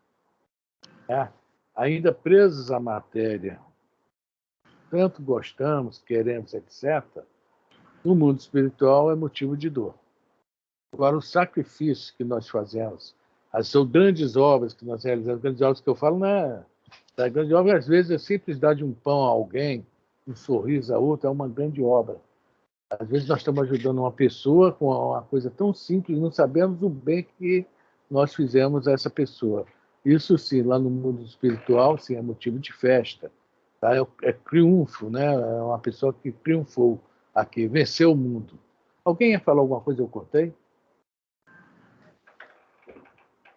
ainda presos à matéria, tanto gostamos, queremos, etc., no mundo espiritual é motivo de dor. Agora, o sacrifício que nós fazemos, as grandes obras que nós realizamos, grandes obras que eu falo, né? A grande obra, às vezes, a simples dar de um pão a alguém, um sorriso a outro, é uma grande obra. Às vezes nós estamos ajudando uma pessoa com uma coisa tão simples, não sabemos o bem que nós fizemos a essa pessoa. Isso, sim, lá no mundo espiritual, sim, é motivo de festa. Tá? É triunfo, né? É uma pessoa que triunfou aqui, venceu o mundo. Alguém ia falar alguma coisa, eu cortei?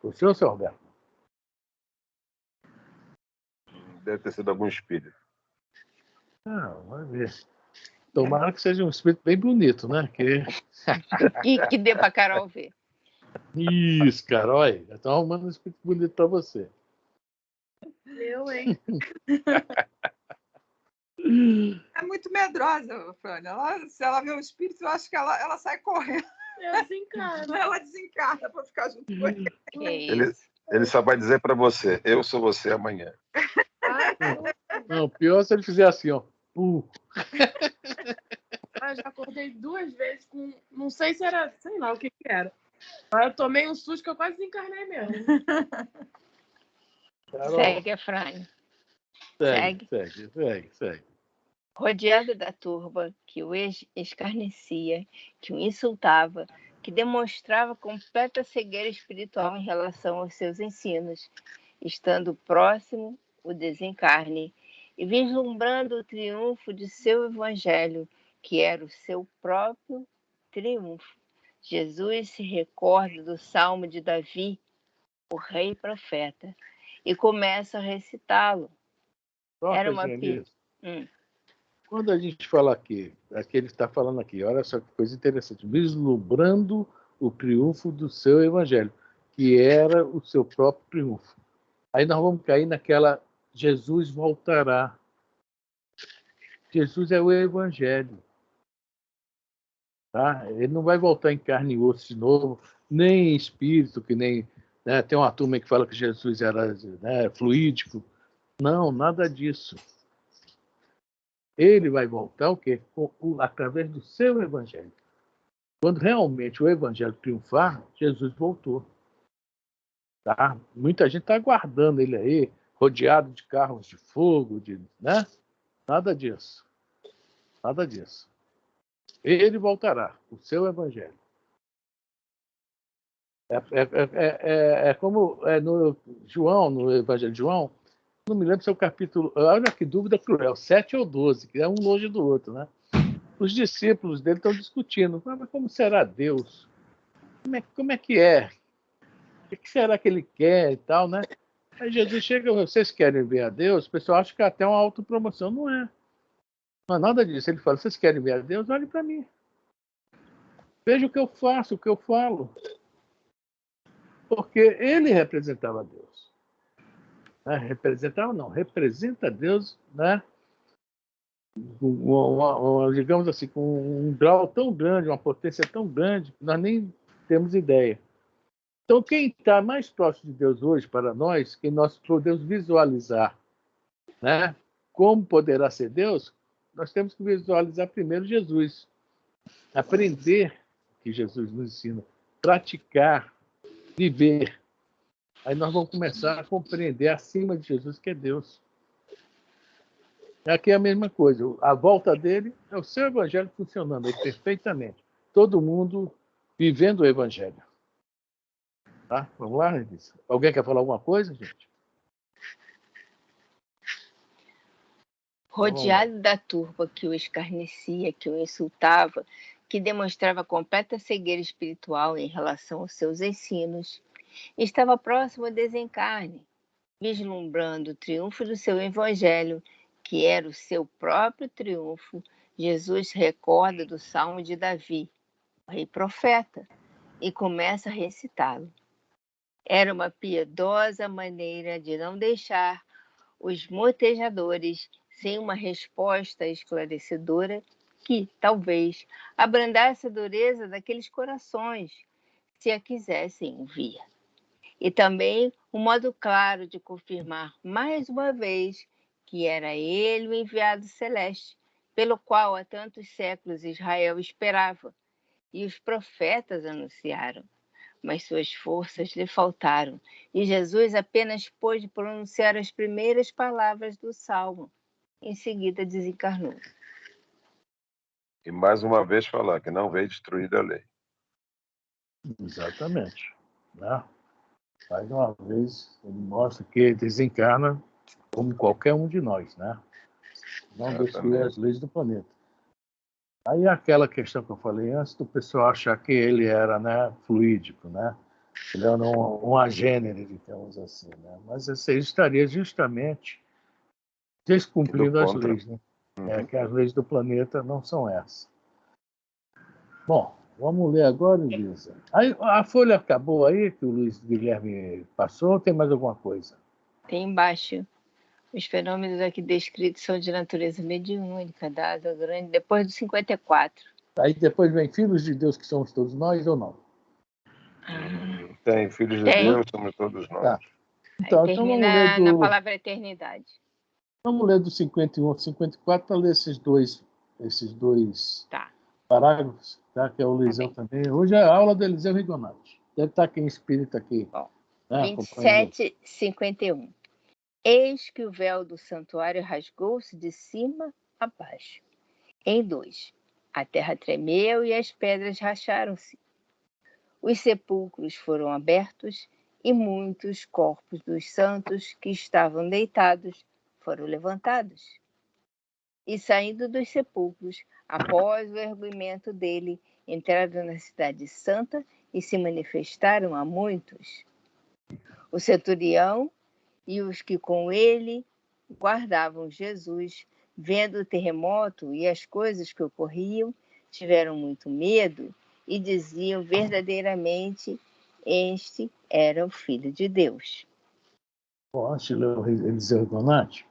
O senhor, seu Roberto? Deve ter sido algum espírito. Vai ver. Tomara que seja um espírito bem bonito, né? Que dê para Carol ver. Isso, cara, olha, eu estou arrumando um espírito bonito para você. Eu, hein? É muito medrosa, Frânia. Se ela vê o espírito, eu acho que ela sai correndo. Eu desencarno. Ela desencarna para ficar junto com ele. Ele só vai dizer para você, eu sou você amanhã. Não, pior se ele fizer assim, ó. Eu já acordei 2 vezes com... Não sei se era... Sei lá o que era. Mas eu tomei um susto que eu quase desencarnei mesmo. Carol, Segue, Efraim. Segue. Rodeado da turba que o escarnecia, que o insultava, que demonstrava completa cegueira espiritual em relação aos seus ensinos, estando próximo o desencarne e vislumbrando o triunfo de seu evangelho, que era o seu próprio triunfo. Jesus se recorda do Salmo de Davi, o rei profeta, e começa a recitá-lo. Era uma Quando a gente fala aqui ele está falando aqui, olha só que coisa interessante, vislumbrando o triunfo do seu evangelho, que era o seu próprio triunfo. Aí nós vamos cair naquela Jesus voltará. Jesus é o evangelho. Tá? Ele não vai voltar em carne e osso de novo, nem em espírito, que nem... Né, tem uma turma que fala que Jesus era, né, fluídico. Não, nada disso. Ele vai voltar o quê? Através do seu evangelho. Quando realmente o evangelho triunfar, Jesus voltou. Tá? Muita gente está aguardando ele aí, rodeado de carros de fogo, né? Nada disso. Nada disso. Ele voltará, o seu evangelho. É como no João, no Evangelho de João, não me lembro se é o capítulo, olha que dúvida cruel, 7 ou 12, que é um longe do outro, né? Os discípulos dele estão discutindo, mas como será Deus? Como é que é? O que será que ele quer e tal, né? Aí Jesus chega, vocês querem ver a Deus? O pessoal acha que é até uma autopromoção. Não é. Não é nada disso. Ele fala, vocês querem ver a Deus? Olhem para mim. Veja o que eu faço, o que eu falo. Porque ele representava Deus. Né? Representava não, representa Deus, né? Digamos assim, com um grau tão grande, uma potência tão grande, que nós nem temos ideia. Então, quem está mais próximo de Deus hoje para nós, que nós podemos visualizar, né? Como poderá ser Deus, nós temos que visualizar primeiro Jesus. Aprender o que Jesus nos ensina, praticar, viver. Aí nós vamos começar a compreender acima de Jesus que é Deus. Aqui é a mesma coisa. A volta dele é o seu evangelho funcionando aí perfeitamente. Todo mundo vivendo o evangelho. Tá? Vamos lá, Renise? Alguém quer falar alguma coisa, gente? Rodeado da turba que o escarnecia, que o insultava, que demonstrava completa cegueira espiritual em relação aos seus ensinos, estava próximo ao desencarne, vislumbrando o triunfo do seu evangelho, que era o seu próprio triunfo. Jesus recorda do Salmo de Davi, o rei profeta, e começa a recitá-lo. Era uma piedosa maneira de não deixar os motejadores sem uma resposta esclarecedora que, talvez, abrandasse a dureza daqueles corações, se a quisessem ouvir. E também um modo claro de confirmar mais uma vez que era ele o enviado celeste, pelo qual há tantos séculos Israel esperava, e os profetas anunciaram. Mas suas forças lhe faltaram, e Jesus apenas pôde pronunciar as primeiras palavras do Salmo. Em seguida desencarnou. E mais uma vez falar que não veio destruir a lei. Exatamente. Né? Mais uma vez, ele mostra que desencarna como qualquer um de nós, né? Não destruir as leis do planeta. Aí aquela questão que eu falei antes, do pessoal achar que ele era, né, fluídico, né? Ele era um agênere, digamos assim, né? Mas esse aí estaria justamente descumprindo as leis, né? É que as leis do planeta não são essas. Bom, vamos ler agora, Elisa. Aí, a folha acabou aí, que o Luiz Guilherme passou, ou tem mais alguma coisa? Tem embaixo. Os fenômenos aqui descritos são de natureza mediúnica, dada grande, depois do 54. Aí depois vem Filhos de Deus, que somos todos nós, ou não? Tem Filhos de Deus, somos todos nós. Tá. Então termina vamos ler na palavra eternidade. Vamos ler do 51 ao 54 para ler esses dois tá. parágrafos, tá? Que é o Eliseu também. Hoje é a aula do Eliseu Rigonati. Deve estar aqui em espírito aqui. Bom, né, 27, 51. Eis que o véu do santuário rasgou-se de cima a baixo, em dois. A terra tremeu e as pedras racharam-se. Os sepulcros foram abertos e muitos corpos dos santos que estavam deitados foram levantados. E saindo dos sepulcros, após o erguimento dele, entraram na cidade santa e se manifestaram a muitos. O centurião e os que com ele guardavam Jesus, vendo o terremoto e as coisas que ocorriam, tiveram muito medo e diziam verdadeiramente: este era o Filho de Deus. Bom, antes de ler o Eliseu Donati,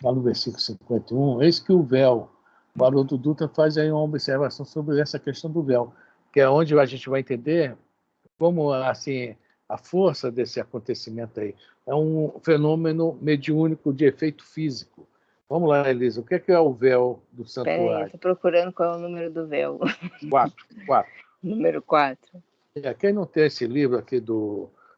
lá no versículo 51, eis que o véu, o Haroldo Dutra faz aí uma observação sobre essa questão do véu, que é onde a gente vai entender como, assim, a força desse acontecimento aí. É um fenômeno mediúnico de efeito físico. Vamos lá, Elisa, o que é o véu do santuário? Espera aí, estou procurando qual é o número do véu. 4. Número 4. Quem não tem esse livro aqui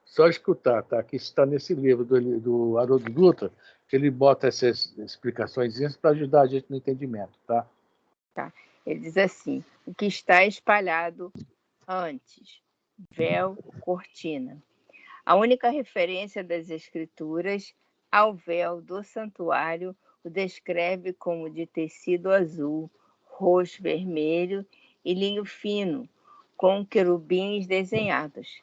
só escutar, tá? Que está nesse livro do Haroldo Dutra, que ele bota essas explicações para ajudar a gente no entendimento, tá? Tá. Ele diz assim: o que está espalhado antes, véu, cortina. A única referência das Escrituras ao véu do santuário o descreve como de tecido azul, roxo, vermelho e linho fino, com querubins desenhados.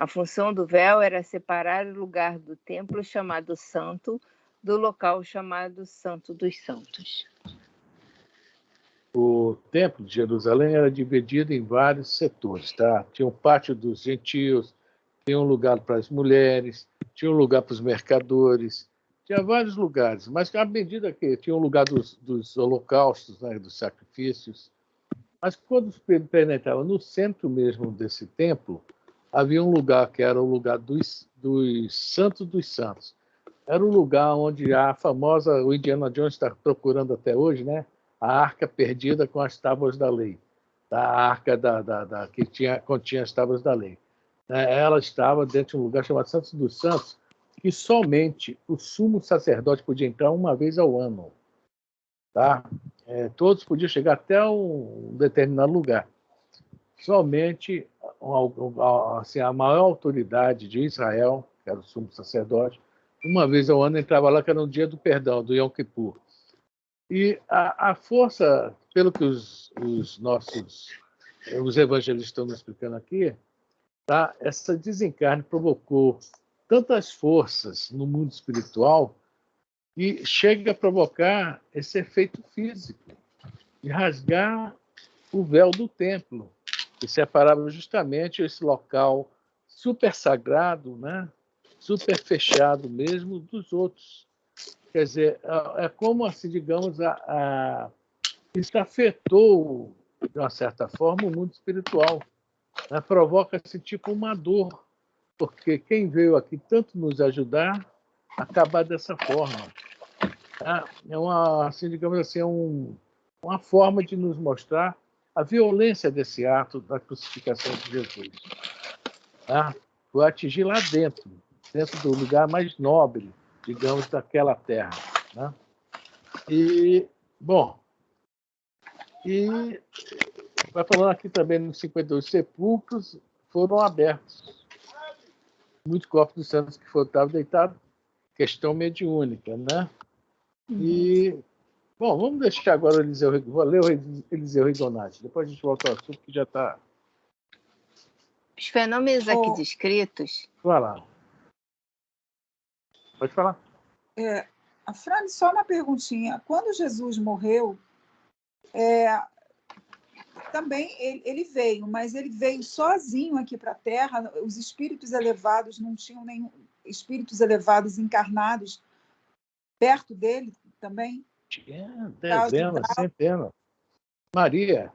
A função do véu era separar o lugar do templo chamado Santo do local chamado Santo dos Santos. O templo de Jerusalém era dividido em vários setores, tá? Tinha um pátio dos gentios, tinha um lugar para as mulheres, tinha um lugar para os mercadores, tinha vários lugares, mas à medida que tinha um lugar dos holocaustos, né, dos sacrifícios, mas quando penetrava no centro mesmo desse templo, havia um lugar que era o lugar dos Santos dos Santos. Era o lugar onde a famosa, o Indiana Jones está procurando até hoje, né? A arca perdida com as tábuas da lei. A arca que continha as tábuas da lei. Ela estava dentro de um lugar chamado Santos dos Santos, que somente o sumo sacerdote podia entrar uma vez ao ano. Tá? Todos podiam chegar até um determinado lugar. Somente assim, a maior autoridade de Israel, que era o sumo sacerdote, uma vez ao ano entrava lá, que era no dia do perdão, do Yom Kippur. E a força, pelo que os evangelistas estão nos explicando aqui, tá? Essa desencarne provocou tantas forças no mundo espiritual que chega a provocar esse efeito físico, de rasgar o véu do templo, que separava justamente esse local super sagrado, né? Super fechado mesmo dos outros. Quer dizer, é como, assim, digamos, isso afetou, de uma certa forma, o mundo espiritual. Né? Provoca-se tipo uma dor, porque quem veio aqui tanto nos ajudar, acabar dessa forma. É uma, assim, digamos assim, uma forma de nos mostrar a violência desse ato da crucificação de Jesus. Foi atingir lá dentro do lugar mais nobre, digamos, daquela terra. Né? E, bom, vai falando aqui também nos 52 sepulcros foram abertos. Muitos corpos dos santos que estavam deitados, questão mediúnica, né? E, bom, vamos deixar agora o Eliseu, vou ler o Eliseu Rigonati, depois a gente volta ao assunto que já está... Os fenômenos aqui descritos... Vai lá. Pode falar. A Fran, só uma perguntinha. Quando Jesus morreu, também ele veio, mas ele veio sozinho aqui para a Terra. Os espíritos elevados não tinham nenhum espíritos elevados encarnados perto dele também? Tinha dezenas, centenas. Maria.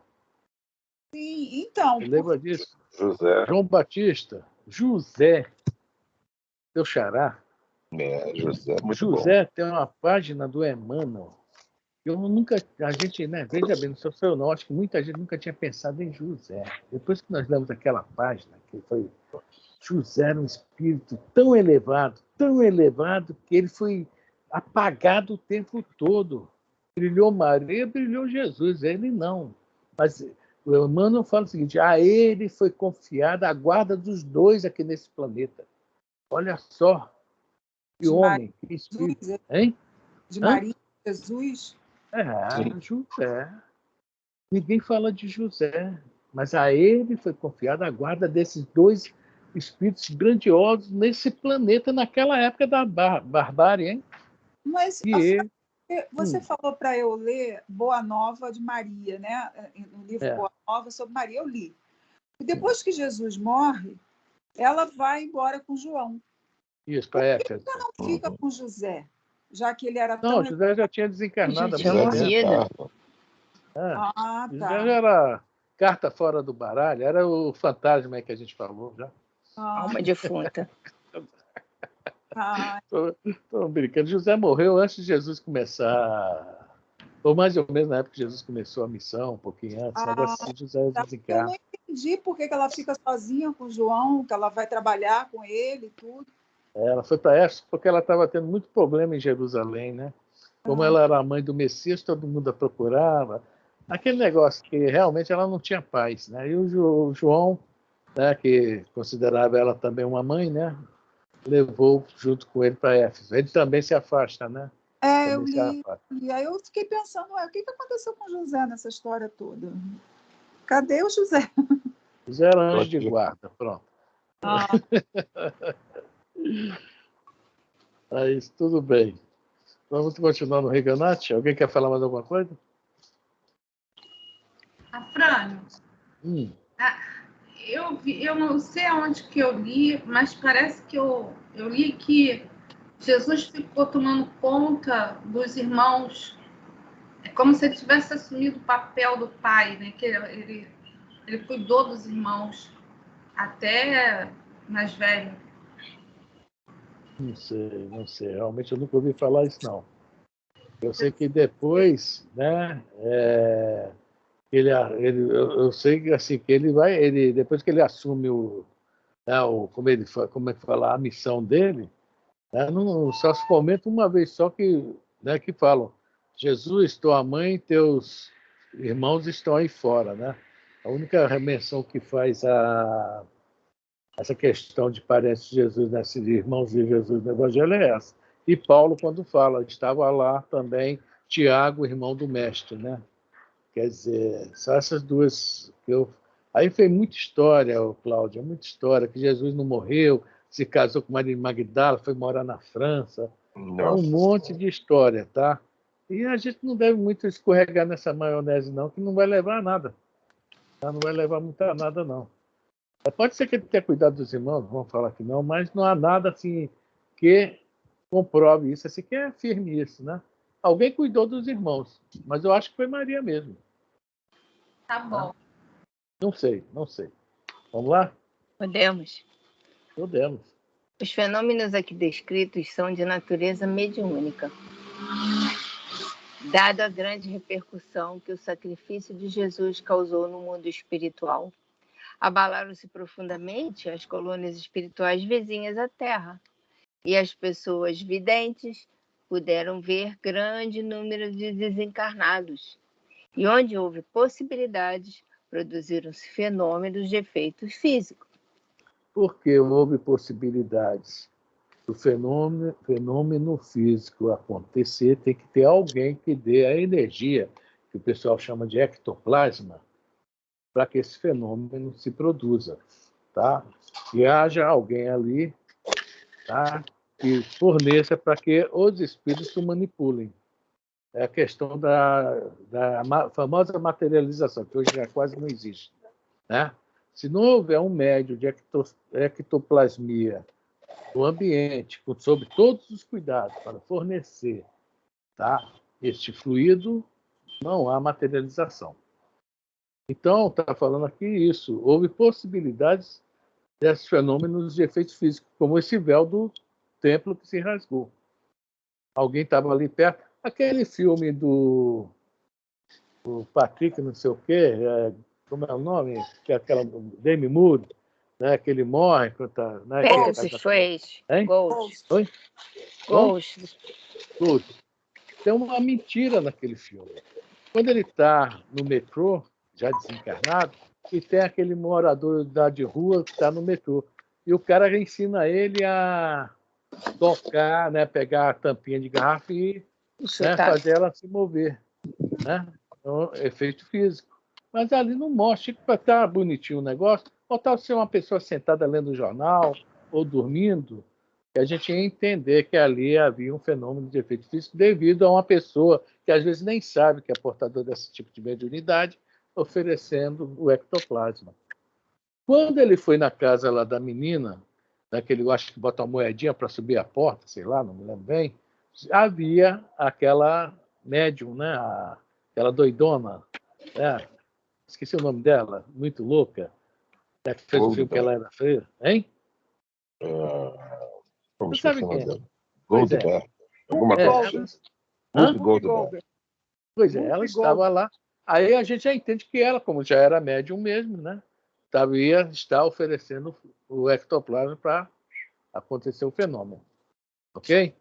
Sim, então. Você lembra disso? José. João Batista, José, teu xará. José, muito José bom. tem uma página do Emmanuel. A gente, né, veja bem, não sou eu não, acho que muita gente nunca tinha pensado em José. Depois que nós lemos aquela página, que foi José era um espírito tão elevado, que ele foi apagado o tempo todo. Brilhou Maria, brilhou Jesus, ele não. Mas o Emmanuel fala o seguinte: a ele foi confiada a guarda dos dois aqui nesse planeta. Olha só, que homem, que espírito. Hein? De Maria, Jesus. José. Ninguém fala de José, mas a ele foi confiada a guarda desses dois espíritos grandiosos nesse planeta, naquela época da barbárie, hein? Mas você falou para eu ler Boa Nova de Maria, né? No livro Boa Nova sobre Maria, eu li. E depois que Jesus morre, ela vai embora com João. Isso, para Éfeso. Por que ela não fica com José? Já que ele era Não, José já tinha desencarnado. Já morrido. José já era carta fora do baralho, era o fantasma que a gente falou já. Alma defunta. Estou brincando. José morreu antes de Jesus começar, ou mais ou menos na época que Jesus começou a missão, um pouquinho antes. José desencarna. Eu não entendi por que ela fica sozinha com o João, que ela vai trabalhar com ele e tudo. Ela foi para Éfeso porque ela estava tendo muito problema em Jerusalém, né? Como ela era a mãe do Messias, todo mundo a procurava. Aquele negócio que realmente ela não tinha paz, né? E o João, né, que considerava ela também uma mãe, né, levou junto com ele para Éfeso. Ele também se afasta, né? Eu li. E aí eu fiquei pensando, o que aconteceu com o José nessa história toda? Cadê o José? José era anjo de guarda, pronto. Mas tudo bem. Vamos continuar no Reganate? Alguém quer falar mais alguma coisa? Afrânio, eu não sei aonde que eu li, mas parece que eu li que Jesus ficou tomando conta dos irmãos. É como se ele tivesse assumido o papel do pai, né? Que ele cuidou dos irmãos até mais velho. Não sei. Realmente eu nunca ouvi falar isso, não. Eu sei que depois, né? Eu sei que assim que depois que ele assume como é que fala, a missão dele, né, só se comenta uma vez só que falam: Jesus, tua mãe e teus irmãos estão aí fora, né? A única menção que faz essa questão de parentes de Jesus, né, de irmãos de Jesus no Evangelho é essa. E Paulo, quando fala, estava lá também Tiago, irmão do mestre, né? Quer dizer, são essas duas que eu... Aí foi muita história, Cláudia, muita história, que Jesus não morreu, se casou com Maria de Magdala, foi morar na França. É um monte de história, tá? E a gente não deve muito escorregar nessa maionese, não, que não vai levar a nada. Tá? Não vai levar muito a nada, não. Pode ser que ele tenha cuidado dos irmãos, vamos falar que não, mas não há nada assim que comprove isso, assim que é firme isso, né? Alguém cuidou dos irmãos, mas eu acho que foi Maria mesmo. Tá bom. Não sei. Vamos lá? Podemos. Podemos. Os fenômenos aqui descritos são de natureza mediúnica. Dado a grande repercussão que o sacrifício de Jesus causou no mundo espiritual, abalaram-se profundamente as colônias espirituais vizinhas à Terra, e as pessoas videntes puderam ver grande número de desencarnados. E onde houve possibilidades, produziram-se fenômenos de efeitos físicos. Porque houve possibilidades do fenômeno físico acontecer, tem que ter alguém que dê a energia, que o pessoal chama de ectoplasma, para que esse fenômeno se produza, tá? E haja alguém ali, tá? Que forneça para que os espíritos o manipulem. É a questão da famosa materialização, que hoje já quase não existe, né? Se não houver um médio de ectoplasmia no ambiente, sob todos os cuidados para fornecer, tá, este fluido, não há materialização. Então, está falando aqui isso. Houve possibilidades desses fenômenos de efeitos físicos, como esse véu do templo que se rasgou. Alguém estava ali perto. Aquele filme do Patrick, não sei o quê, como é o nome? Que é aquela Demi Moore, né, que ele morre. Né, Patrick Swayze. Ghost. Oi? Ghost. Tem uma mentira naquele filme. Quando ele está no metrô, já desencarnado, e tem aquele morador de rua que está no metrô. E o cara ensina ele a tocar, né, pegar a tampinha de garrafa e fazer ela se mover. Né? Então, efeito físico. Mas ali não mostra. Para estar bonitinho o negócio, faltava ser uma pessoa sentada lendo jornal ou dormindo, que a gente ia entender que ali havia um fenômeno de efeito físico devido a uma pessoa que às vezes nem sabe que é portador desse tipo de mediunidade, oferecendo o ectoplasma. Quando ele foi na casa lá da menina, daquele, eu acho que bota uma moedinha para subir a porta, sei lá, não me lembro bem, havia aquela médium, né? Aquela doidona, né? Esqueci o nome dela, muito louca, né? Que fez o filme que ela era freira, hein? Como você sabe quem é? Goldberg. Alguma coisa. Goldberg. Pois é, ela estava lá. Aí a gente já entende que ela, como já era médium mesmo, né? Ia estar oferecendo o ectoplasma para acontecer o fenômeno. Ok?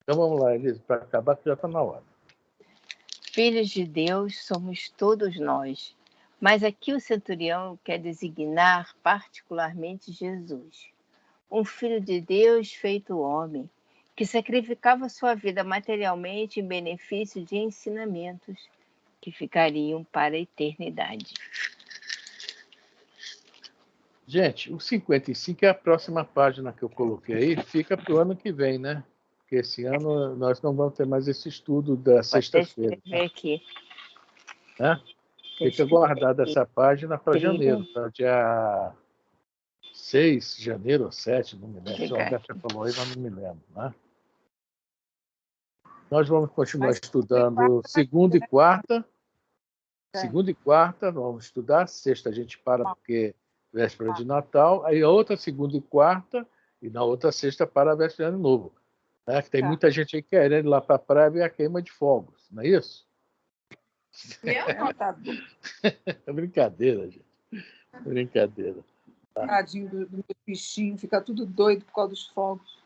Então vamos lá, Elisa, para acabar que já está na hora. Filhos de Deus somos todos nós, mas aqui o centurião quer designar particularmente Jesus, um filho de Deus feito homem, que sacrificava sua vida materialmente em benefício de ensinamentos que ficariam para a eternidade. Gente, o 55 é a próxima página que eu coloquei aí, fica para o ano que vem, né? Porque esse ano nós não vamos ter mais esse estudo da sexta-feira. Escrever aqui. Né? Fica guardada essa página para janeiro, para dia 6 de janeiro ou 7, não me lembro. Se a Alberta falou aí, mas não me lembro. Né? Nós vamos continuar estudando segunda e quarta. Segunda e quarta, nós vamos estudar. Sexta a gente para porque véspera de Natal. Aí a outra segunda e quarta, e na outra sexta para a véspera de Ano Novo. Né? Que tem muita gente aí querendo ir lá para a praia ver a queima de fogos, não é isso? É brincadeira, gente. Brincadeira. Tadinho do meu bichinho, fica tudo doido por causa dos fogos.